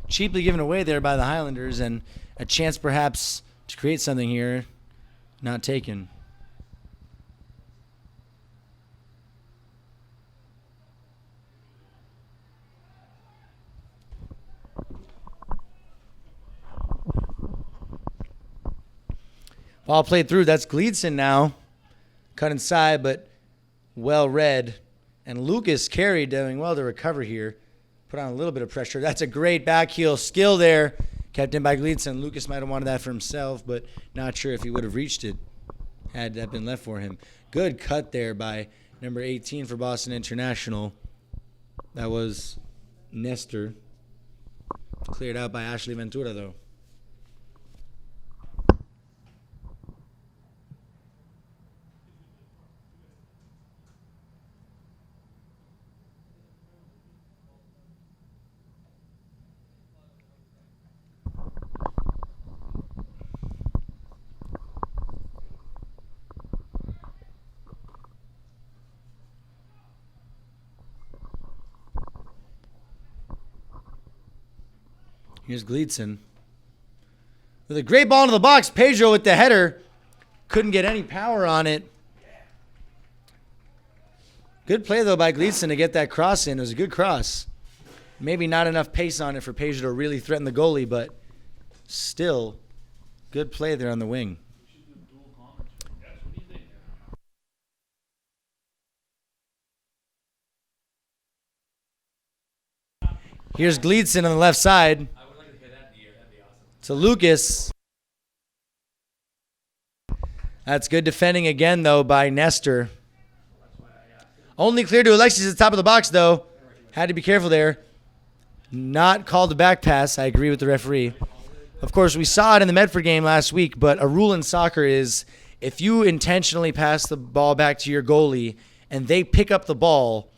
Cheaply given away there by the Highlanders, and a chance perhaps to create something here, not taken. Ball played through. That's Gleedson now. Cut inside, but well read. And Lucas Carey doing well to recover here. Put on a little bit of pressure. That's a great back heel skill there. Kept in by Gleedson. Lucas might have wanted that for himself, but not sure if he would have reached it had that been left for him. Good cut there by number 18 for Boston International. That was Nestor. Cleared out by Ashley Ventura, though. Here's Gleedson. With a great ball into the box, Pedro with the header. Couldn't get any power on it. Good play, though, by Gleedson to get that cross in. It was a good cross. Maybe not enough pace on it for Pedro to really threaten the goalie, but still, good play there on the wing. Here's Gleedson on the left side. I would like to hear that in the air. That'd be awesome. To Lucas. That's good defending again, though, by Nestor. Only clear to Alexis at the top of the box, though. Had to be careful there. Not called a back pass. I agree with the referee. Of course, we saw it in the Medford game last week, but a rule in soccer is if you intentionally pass the ball back to your goalie and they pick up the ball,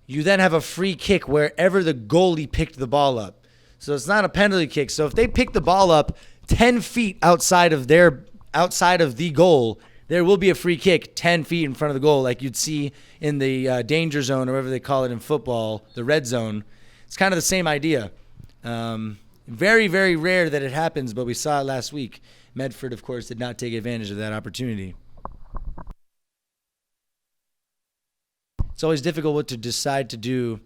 you then have a free kick wherever the goalie picked the ball up. So it's not a penalty kick. So if they pick the ball up 10 feet outside of the goal, there will be a free kick 10 feet in front of the goal, like you'd see in the danger zone or whatever they call it in football, the red zone. It's kind of the same idea. Very, very rare that it happens, but we saw it last week. Medford, of course, did not take advantage of that opportunity. It's always difficult what to decide to do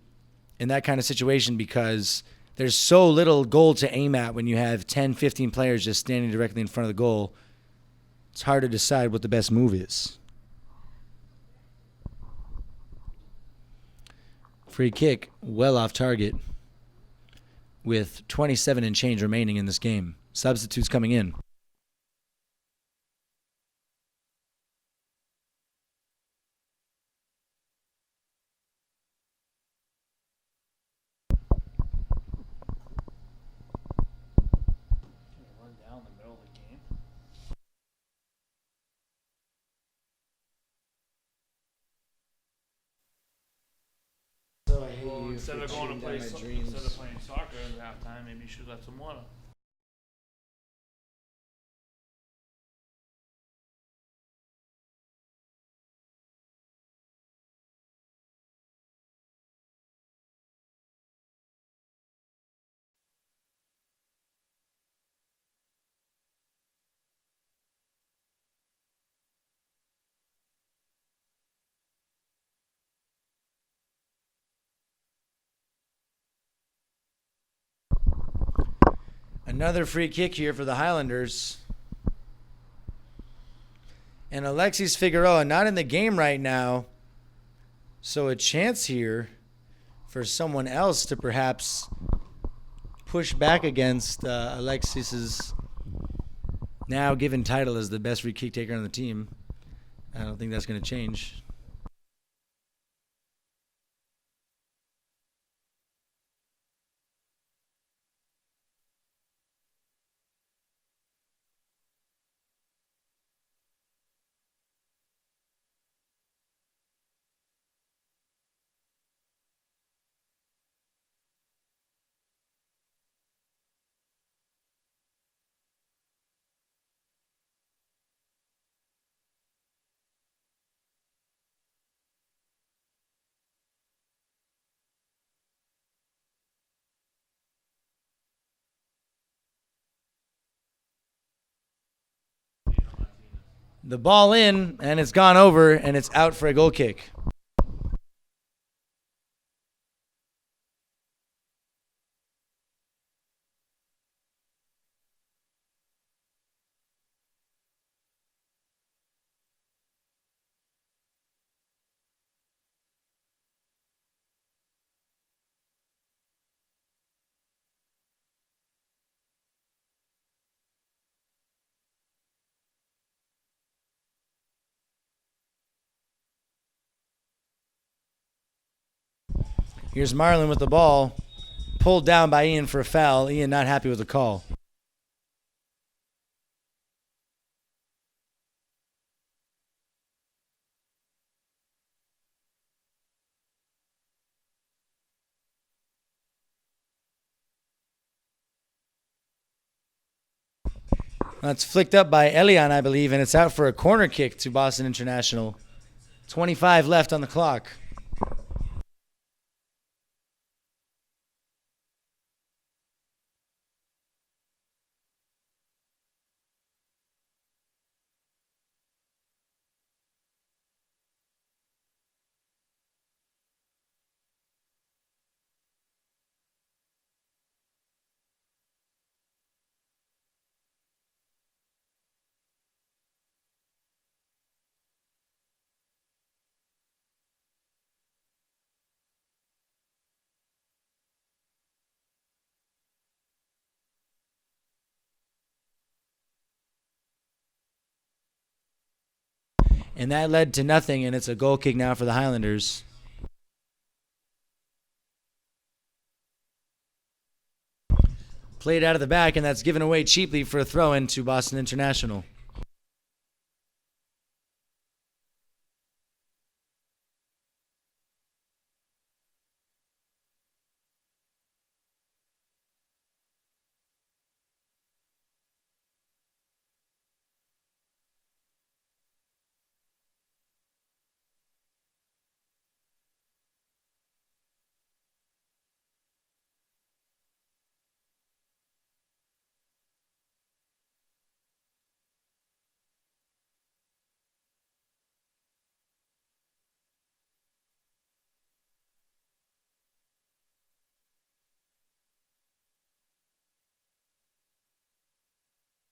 in that kind of situation because there's so little goal to aim at when you have 10, 15 players just standing directly in front of the goal. It's hard to decide what the best move is. Free kick, well off target, with 27 and change remaining in this game. Substitutes coming in. Run down the middle of the game. Well, instead of going to play, instead of playing soccer at halftime, maybe you should let some water. Another free kick here for the Highlanders. And Alexis Figueroa not in the game right now. So a chance here for someone else to perhaps push back against Alexis's now given title as the best free kick taker on the team. I don't think that's going to change. The ball in, and it's gone over, and it's out for a goal kick. Here's Marlon with the ball, pulled down by Ian for a foul. Ian not happy with the call. That's flicked up by Elian, I believe, and it's out for a corner kick to Boston International. 25 left on the clock. And that led to nothing, and it's a goal kick now for the Highlanders. Played out of the back, and that's given away cheaply for a throw-in to Boston International.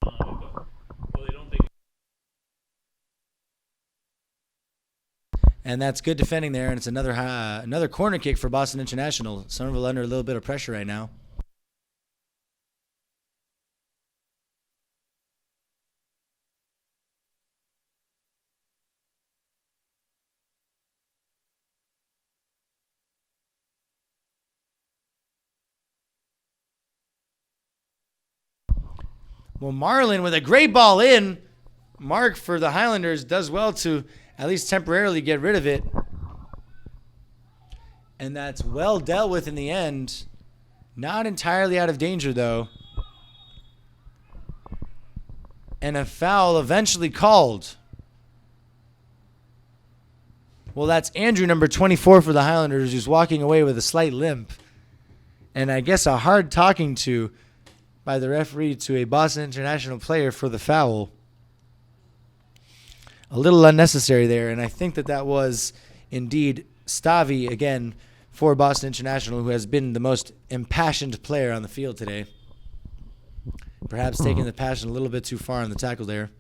Well, they don't think. And that's good defending there, and it's another corner kick for Boston International. Somerville under a little bit of pressure right now. Well, Marlin with a great ball in. Mark for the Highlanders does well to at least temporarily get rid of it. And that's well dealt with in the end. Not entirely out of danger, though. And a foul eventually called. Well, that's Andrew, number 24 for the Highlanders, who's walking away with a slight limp. And I guess a hard talking to by the referee to a Boston International player for the foul. A little unnecessary there, and I think that was indeed Stavi, again, for Boston International, who has been the most impassioned player on the field today. Perhaps taking the passion a little bit too far on the tackle there.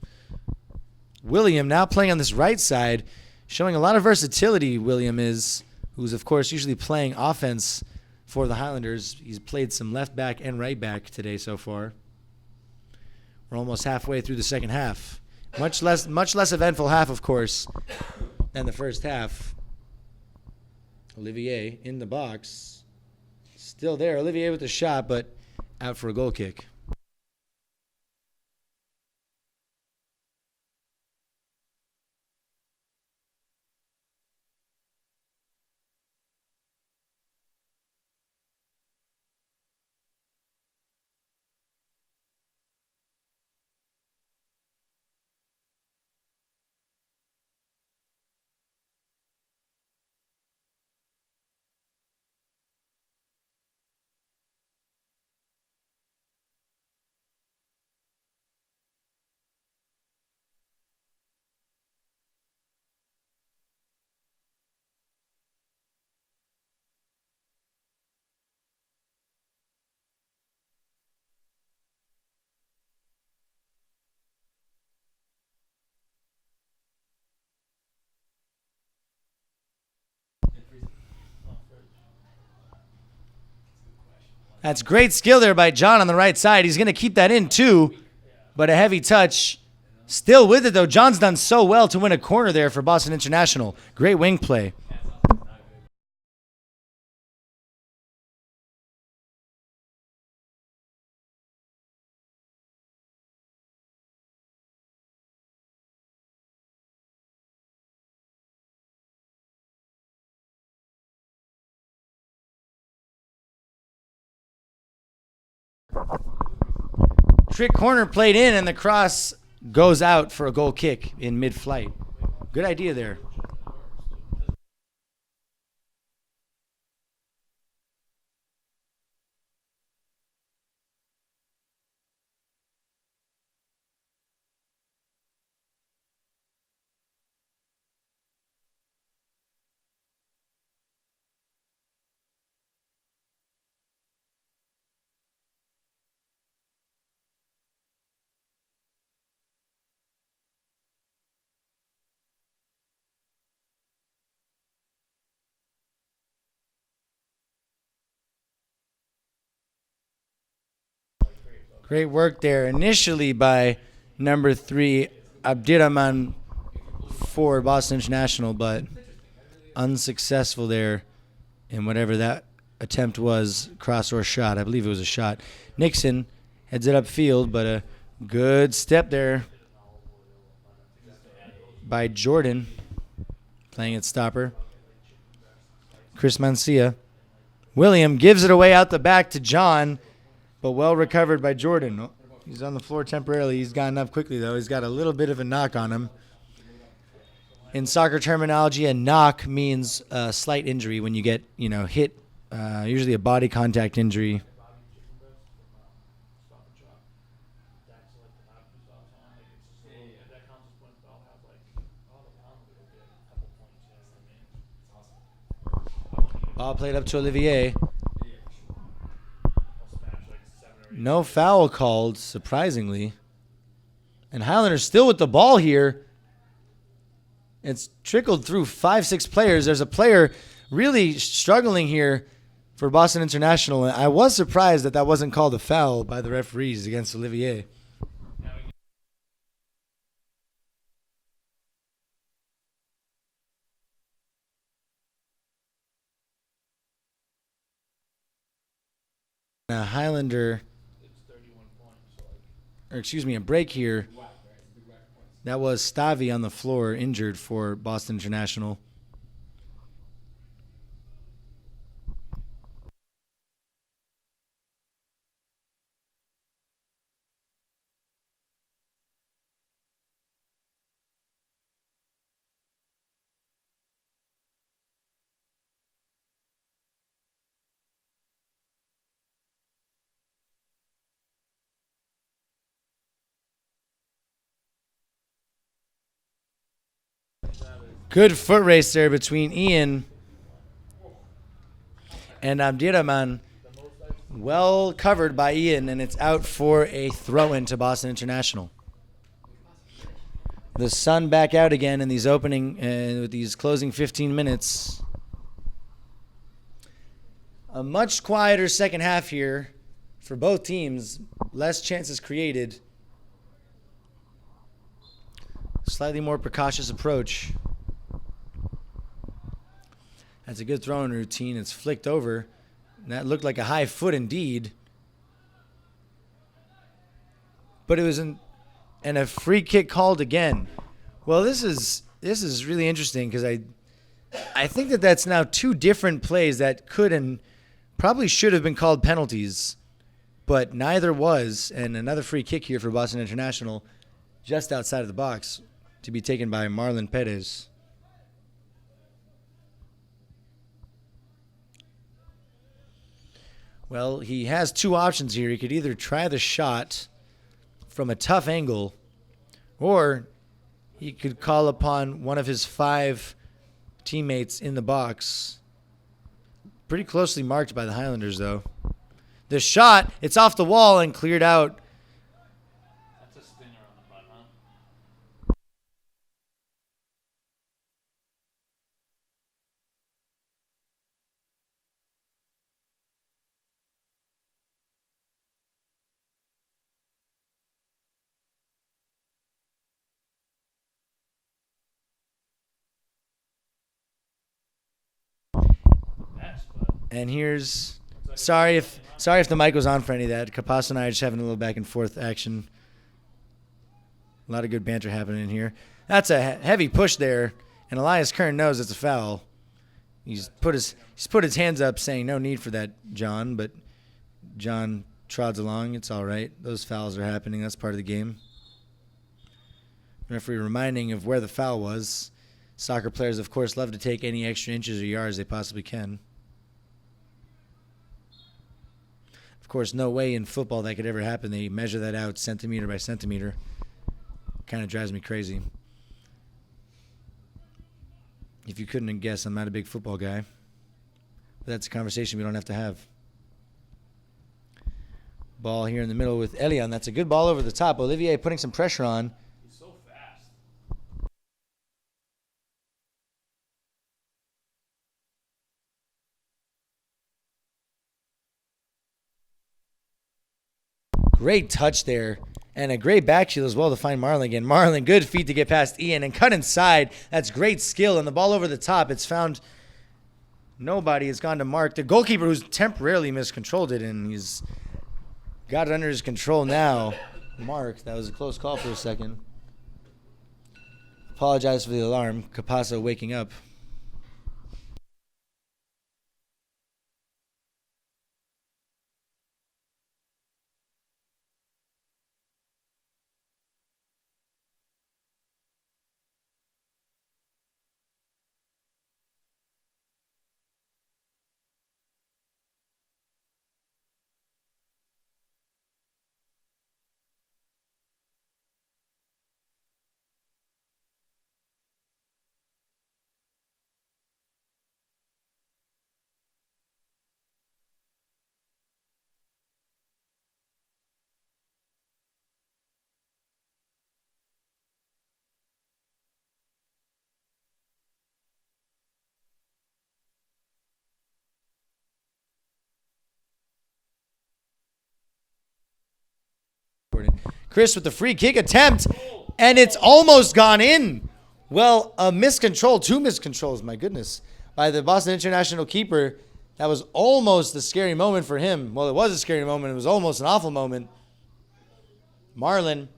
William now playing on this right side, showing a lot of versatility, William is, who's, of course, usually playing offense for the Highlanders. He's played some left back and right back today so far. We're almost halfway through the second half. Much less eventful half, of course, than the first half. Olivier in the box. Still there. Olivier with the shot, but out for a goal kick. That's great skill there by John on the right side. He's going to keep that in too, but a heavy touch. Still with it, though. John's done so well to win a corner there for Boston International. Great wing play. Trick corner played in, and the cross goes out for a goal kick in mid-flight. Good idea there. Great work there initially by number 3, Abdirahman for Boston International, but unsuccessful there in whatever that attempt was, cross or shot. I believe it was a shot. Nixon heads it upfield, but a good step there by Jordan, playing at stopper. Chris Mancia. William gives it away out the back to John, but well recovered by Jordan. Oh, he's on the floor temporarily. He's gotten up quickly, though. He's got a little bit of a knock on him. In soccer terminology, a knock means a slight injury when you get, hit, usually a body contact injury. Ball played up to Olivier. No foul called, surprisingly. And Highlanders still with the ball here. It's trickled through 5-6 players. There's a player really struggling here for Boston International. And I was surprised that wasn't called a foul by the referees against Olivier. A Highlander, a break here. That was Stavi on the floor, injured for Boston International. Good foot race there between Ian and Abdirahman. Well covered by Ian, and it's out for a throw-in to Boston International. The sun back out again in these with these closing 15 minutes. A much quieter second half here for both teams. Less chances created. Slightly more precautious approach. That's a good throwing routine. It's flicked over. And that looked like a high foot indeed. But it was and a free kick called again. Well, this is really interesting because I think that's now two different plays that could and probably should have been called penalties, but neither was. And another free kick here for Boston International just outside of the box to be taken by Marlon Perez. Well, he has two options here. He could either try the shot from a tough angle, or he could call upon one of his 5 teammates in the box. Pretty closely marked by the Highlanders, though. The shot, it's off the wall and cleared out. That's a stinger on the butt, huh? And here's sorry if the mic was on for any of that. Capasso and I are just having a little back and forth action. A lot of good banter happening here. That's a heavy push there, and Elias Kern knows it's a foul. He's put his hands up, saying no need for that, John. But John trods along. It's all right. Those fouls are happening. That's part of the game. Referee reminding of where the foul was. Soccer players, of course, love to take any extra inches or yards they possibly can. Of course, no way in football that could ever happen. They measure that out centimeter by centimeter. Kind of drives me crazy. If you couldn't guess, I'm not a big football guy. But that's a conversation we don't have to have. Ball here in the middle with Elian. That's a good ball over the top. Olivier putting some pressure on. He's so fast. Great touch there. And a great back shield as well to find Marlon again. Marlon, good feet to get past Ian and cut inside. That's great skill. And the ball over the top. It's found Nobody has gone to Mark. The goalkeeper who's temporarily miscontrolled it, and he's got it under his control now. Mark, that was a close call for a second. Apologize for the alarm. Capasso waking up. Chris with the free kick attempt, and it's almost gone in. Well, a miscontrol, 2 miscontrols, my goodness, by the Boston International keeper. That was almost a scary moment for him. Well, it was a scary moment. It was almost an awful moment. Marlon,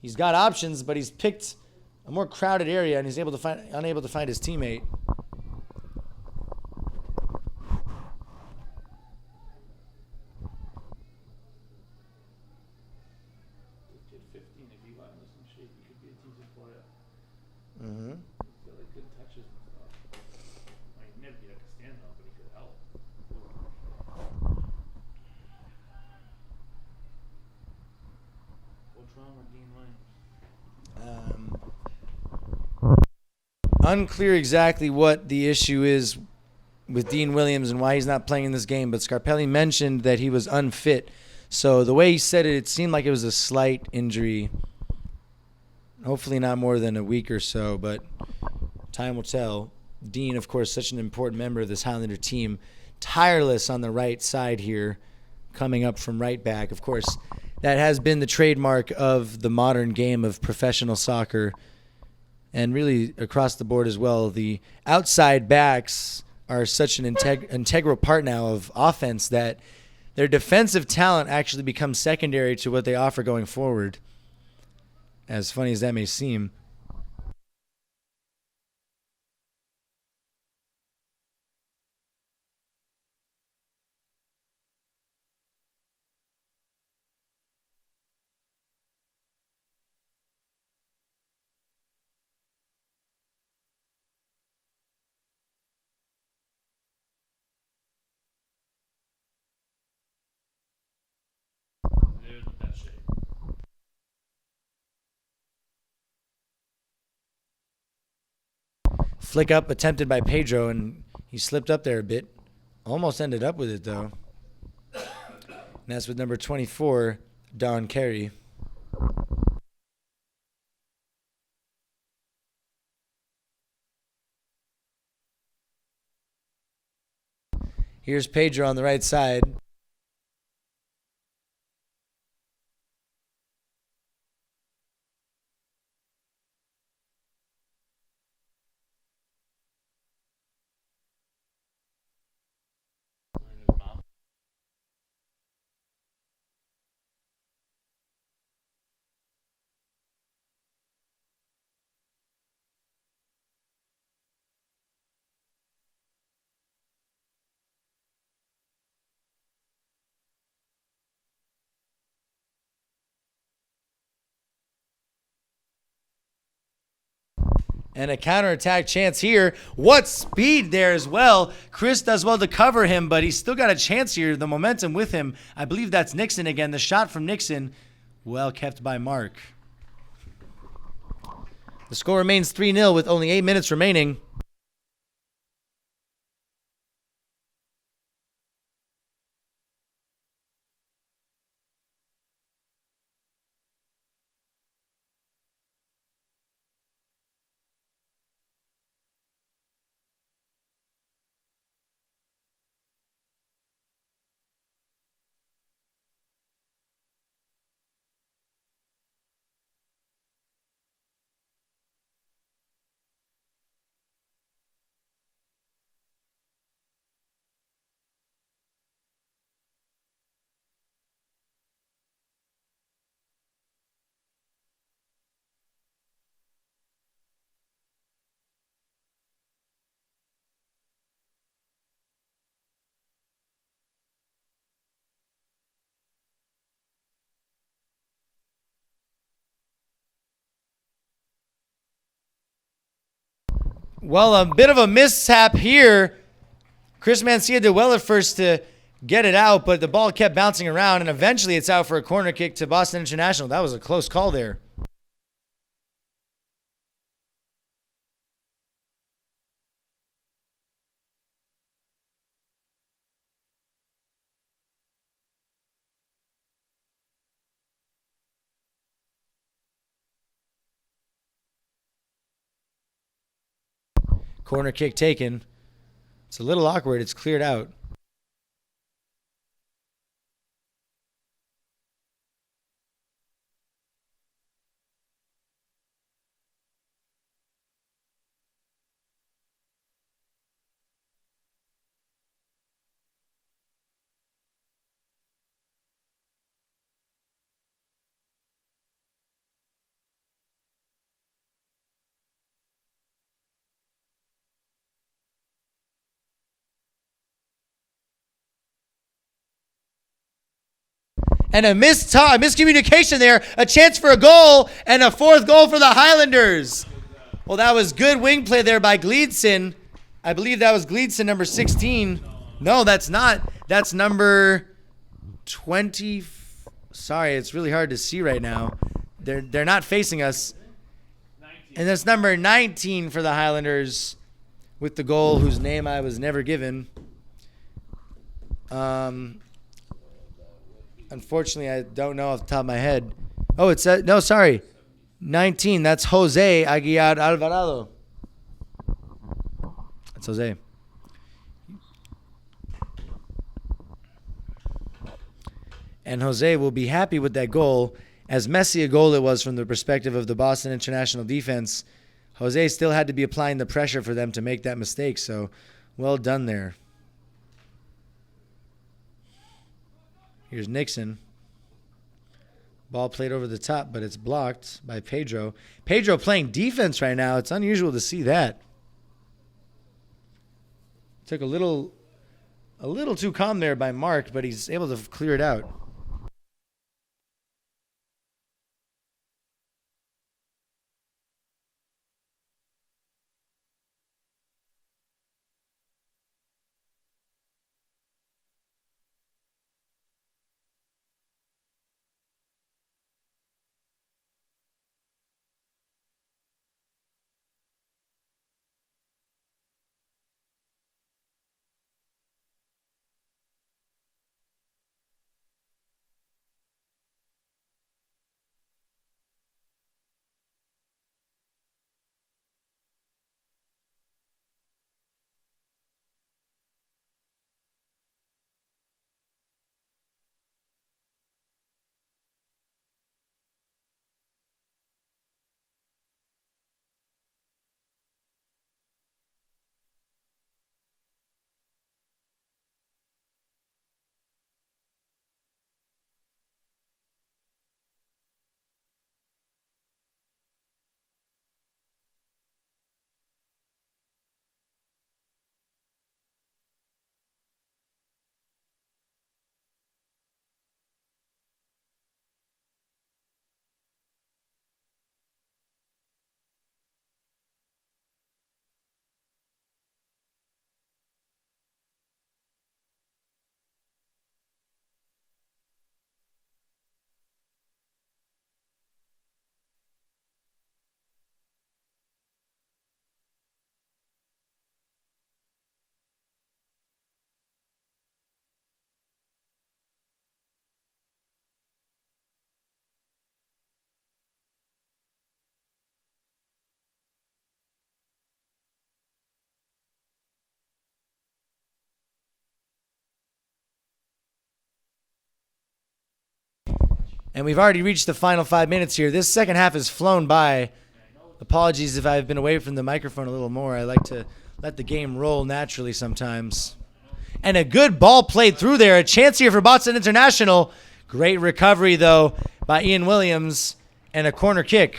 he's got options, but he's picked a more crowded area, and he's unable to find his teammate. Kid 15, if he got in some shape, he could be a decent player. Mm-hmm. He's got like good touches and stuff. I mean, he'd never be like a standout, but he could help. What's wrong with Dean Williams? Unclear exactly what the issue is with Dean Williams and why he's not playing in this game, but Scarpelli mentioned that he was unfit. So the way he said it, it seemed like it was a slight injury. Hopefully not more than a week or so, but time will tell. Dean, of course, such an important member of this Highlander team, tireless on the right side here, coming up from right back. Of course, that has been the trademark of the modern game of professional soccer, and really across the board as well. The outside backs are such an integral part now of offense that their defensive talent actually becomes secondary to what they offer going forward, as funny as that may seem. They're in the best shape. Flick up attempted by Pedro, and he slipped up there a bit. Almost ended up with it, though. And that's with number 24, Don Carey. Here's Pedro on the right side. In his mouth. And a counterattack chance here. What speed there as well. Chris does well to cover him, but he's still got a chance here. The momentum with him. I believe that's Nixon again. The shot from Nixon, well kept by Mark. The score remains 3-0 with only 8 minutes remaining. Well, a bit of a mishap here. Chris Mancia did well at first to get it out, but the ball kept bouncing around, and eventually it's out for a corner kick to Boston International. That was a close call there. Corner kick taken. It's a little awkward. It's cleared out. And a miscommunication there. A chance for a goal and a fourth goal for the Highlanders. Well, that was good wing play there by Gleedson. I believe that was Gleedson, number 16. No, that's not. That's number 20. Sorry, it's really hard to see right now. They're not facing us. 19. And that's number 19 for the Highlanders with the goal, whose name I was never given. Unfortunately, I don't know off the top of my head. Oh, it said, no, sorry. 19, that's Jose Aguiar Alvarado. That's Jose. And Jose will be happy with that goal. As messy a goal it was from the perspective of the Boston International defense, Jose still had to be applying the pressure for them to make that mistake. So, well done there. Here's Nixon. Ball played over the top, but it's blocked by Pedro. Pedro playing defense right now. It's unusual to see that. Took a little too calm there by Mark, but he's able to clear it out. And we've already reached the final 5 minutes here. This second half has flown by. Apologies if I've been away from the microphone a little more. I like to let the game roll naturally sometimes. And a good ball played through there. A chance here for Boston International. Great recovery, though, by Ian Williams. And a corner kick.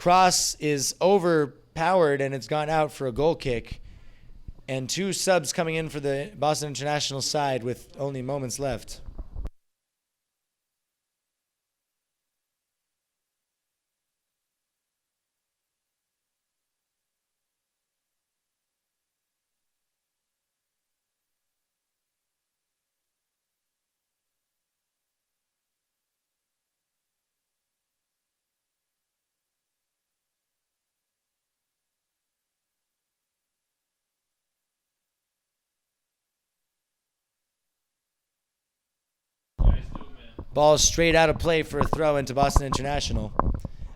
cross is overpowered and it's gone out for a goal kick. And 2 subs coming in for the Boston International side with only moments left. Ball straight out of play for a throw into Boston International.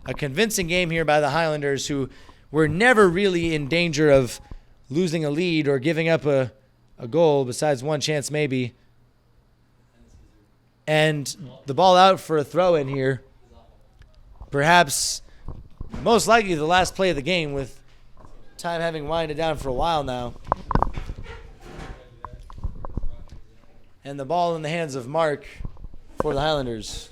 A convincing game here by the Highlanders, who were never really in danger of losing a lead or giving up a goal, besides one chance maybe. And the ball out for a throw in here. Perhaps, most likely the last play of the game, with time having winded down for a while now. And the ball in the hands of Mark for the Highlanders.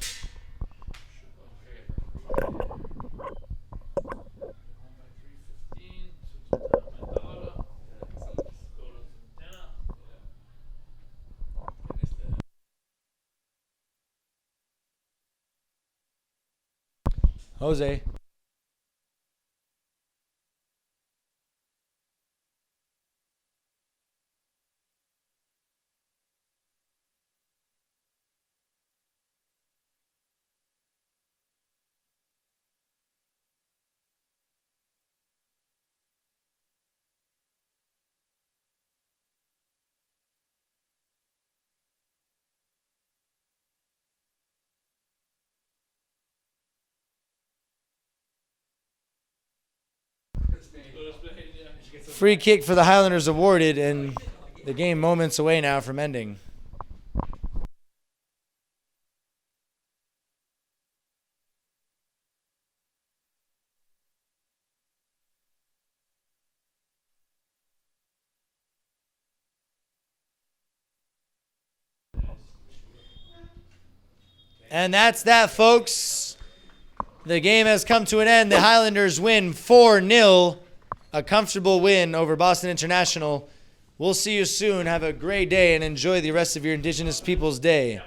Jose. Free kick for the Highlanders awarded, and the game moments away now from ending. And that's that, folks. The game has come to an end. The Highlanders win 4-0. A comfortable win over Boston International. We'll see you soon. Have a great day and enjoy the rest of your Indigenous Peoples Day.